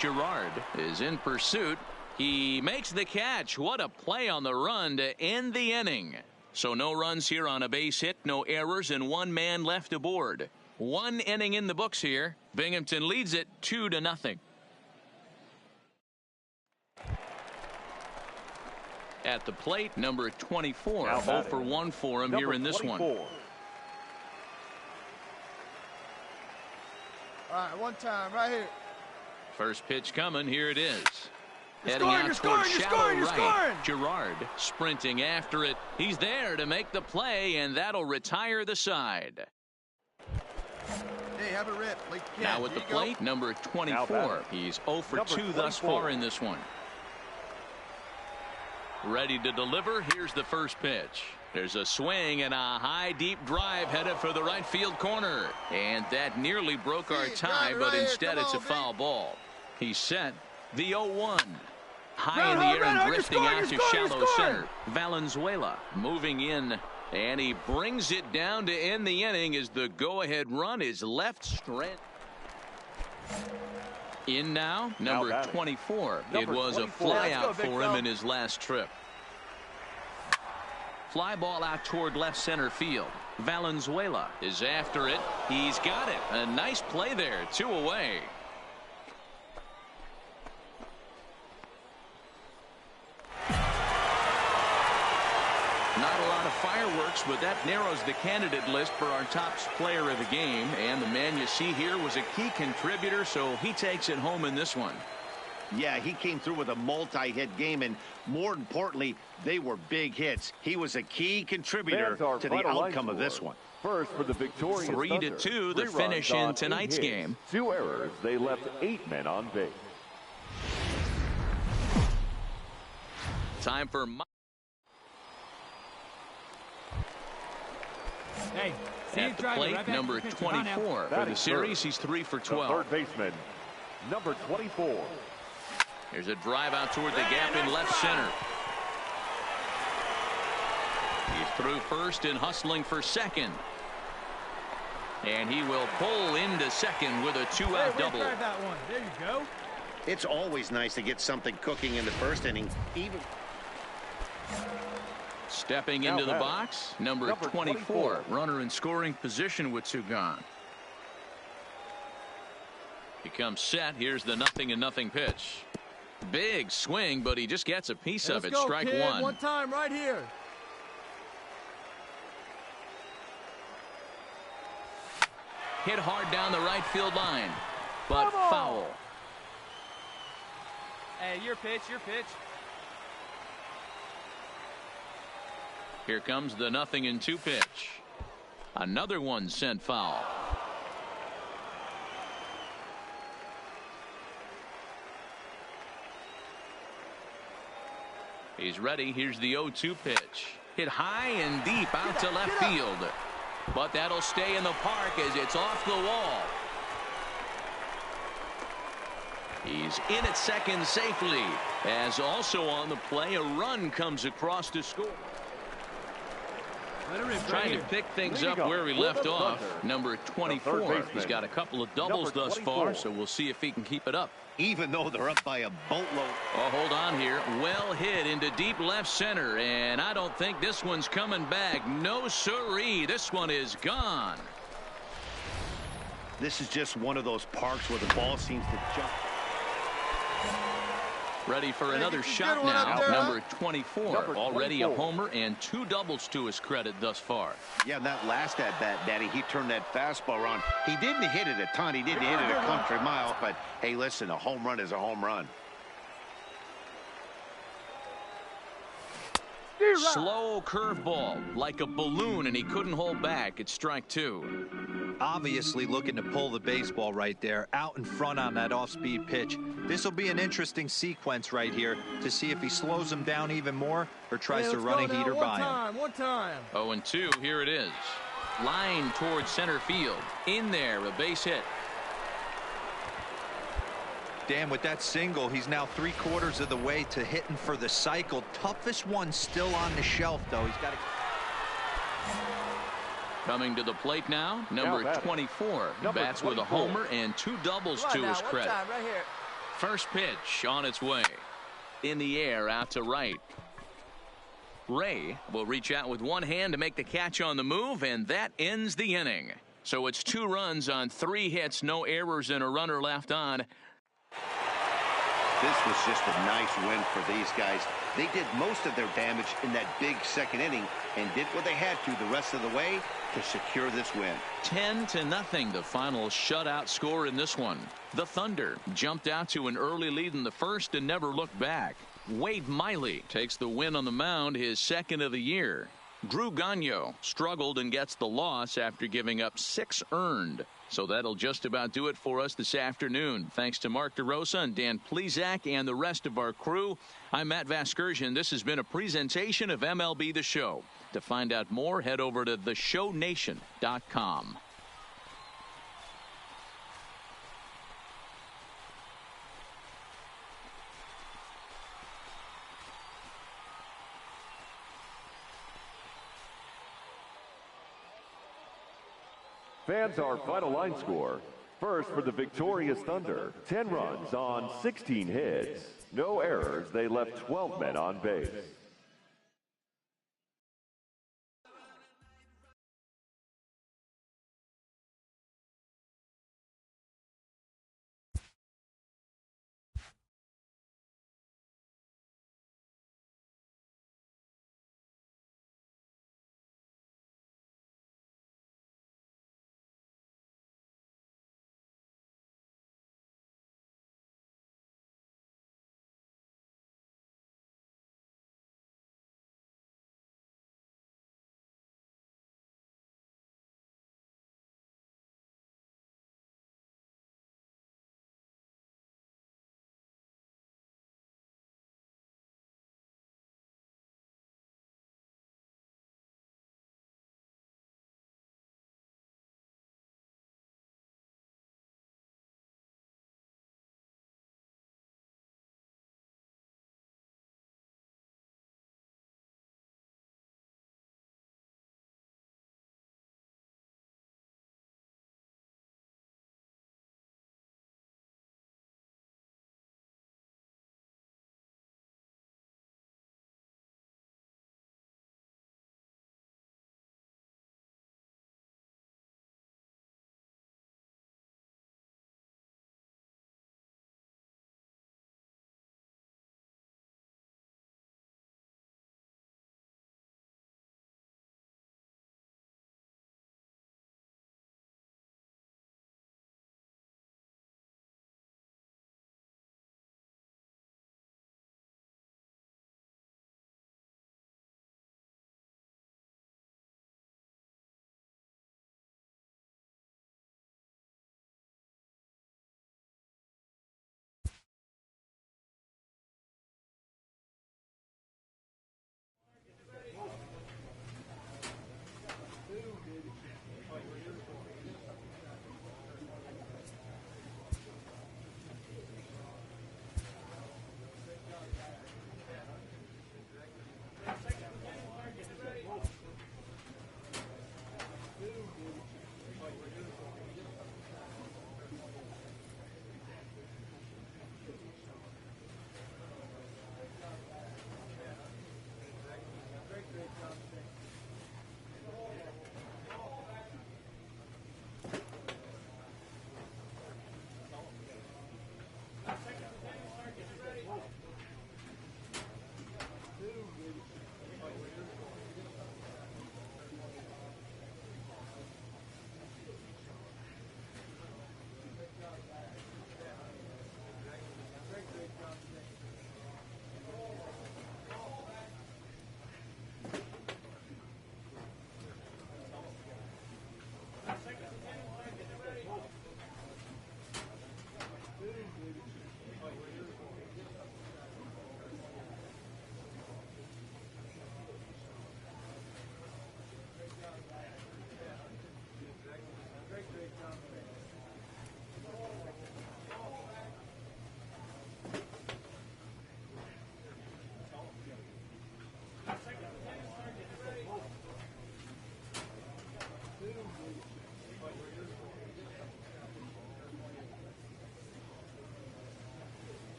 Girard is in pursuit. He makes the catch. What a play on the run to end the inning. So no runs here on a base hit, no errors, and 1 man left aboard. 1 inning in the books here. Binghamton leads it 2-0. At the plate, number 24. 0 for 1 for him here in this 24. one. All right, one time right here. First pitch coming. Here it is. Heading out toward shallow right. Gerard sprinting after it. He's there to make the play, and that'll retire the side. Hey, have a rip. Now at the plate, number 24. He's 0 for 2 thus far in this one. Ready to deliver. Here's the first pitch. There's a swing and a high deep drive headed for the right field corner. And that nearly broke our tie, but instead it's a foul ball. He's set. The 0-1. High in the air and drifting out to shallow center. Valenzuela moving in. And he brings it down to end the inning as the go-ahead run is left straight. In now, number 24. It was a fly out for him in his last trip. Fly ball out toward left center field. Valenzuela is after it. He's got it. A nice play there. 2 away. Not a lot of fireworks, but that narrows the candidate list for our top player of the game. And the man you see here was a key contributor, so he takes it home in this one. Yeah, he came through with a multi-hit game, and more importantly, they were big hits. He was a key contributor to the outcome of this one. First for the victorious 3-2, the finish in tonight's game. 2 errors. They left 8 men on base. Time for at the plate, number 24 for the series. He's 3 for 12. Third baseman, number 24. Here's a drive out toward the gap in left center. He's through first and hustling for second. And he will pull into second with a 2-out double. There you go. It's always nice to get something cooking in the first inning. Stepping into the box, number 24. Runner in scoring position with 2 gone. He comes set. Here's the 0-0 pitch. Big swing, but he just gets a piece of it. Strike one. One time right here. Hit hard down the right field line, but foul. Hey, your pitch, your pitch. Here comes the 0-2 pitch. Another one sent foul. He's ready. Here's the 0-2 pitch. Hit high and deep out to left field. But that'll stay in the park as it's off the wall. He's in at second safely. As also on the play, a run comes across to score. Trying to pick things up where he left off. Number 24. He's got a couple of doubles thus far, so we'll see if he can keep it up. Even though they're up by a boatload. Oh, hold on here. Well hit into deep left center, and I don't think this one's coming back. No siree. This one is gone. This is just one of those parks where the ball seems to jump. Ready for another shot now. Number 24. Already a homer and 2 doubles to his credit thus far. Yeah, that last at bat, Daddy, he turned that fastball around. He didn't hit it a ton. He didn't hit it a country mile. But, hey, listen, a home run is a home run. Slow curveball, like a balloon, and he couldn't hold back. It's strike 2. Obviously looking to pull the baseball right there, out in front on that off-speed pitch. This will be an interesting sequence right here to see if he slows him down even more or tries to run a heater by him. One time. 0-2, here it is. Line towards center field. In there, a base hit. Dan, with that single, he's now 3/4 of the way to hitting for the cycle. Toughest one still on the shelf, though. He's got to... Coming to the plate now, number 24. Bats with a homer and 2 doubles to his credit. Right here. First pitch on its way. In the air, out to right. Ray will reach out with one hand to make the catch on the move, and that ends the inning. So it's 2 runs on 3 hits, no errors, and a runner left on. This was just a nice win for these guys. They did most of their damage in that big second inning and did what they had to the rest of the way to secure this win. 10-0, the final shutout score in this one. The Thunder jumped out to an early lead in the first and never looked back. Wade Miley takes the win on the mound, his second of the year. Drew Gagnon struggled and gets the loss after giving up 6 earned. So that'll just about do it for us this afternoon. Thanks to Mark DeRosa and Dan Plesac and the rest of our crew. I'm Matt Vasgersian. This has been a presentation of MLB The Show. To find out more, head over to theshownation.com. Fans, our final line score. First for the victorious Thunder, 10 runs on 16 hits. No errors, they left 12 men on base.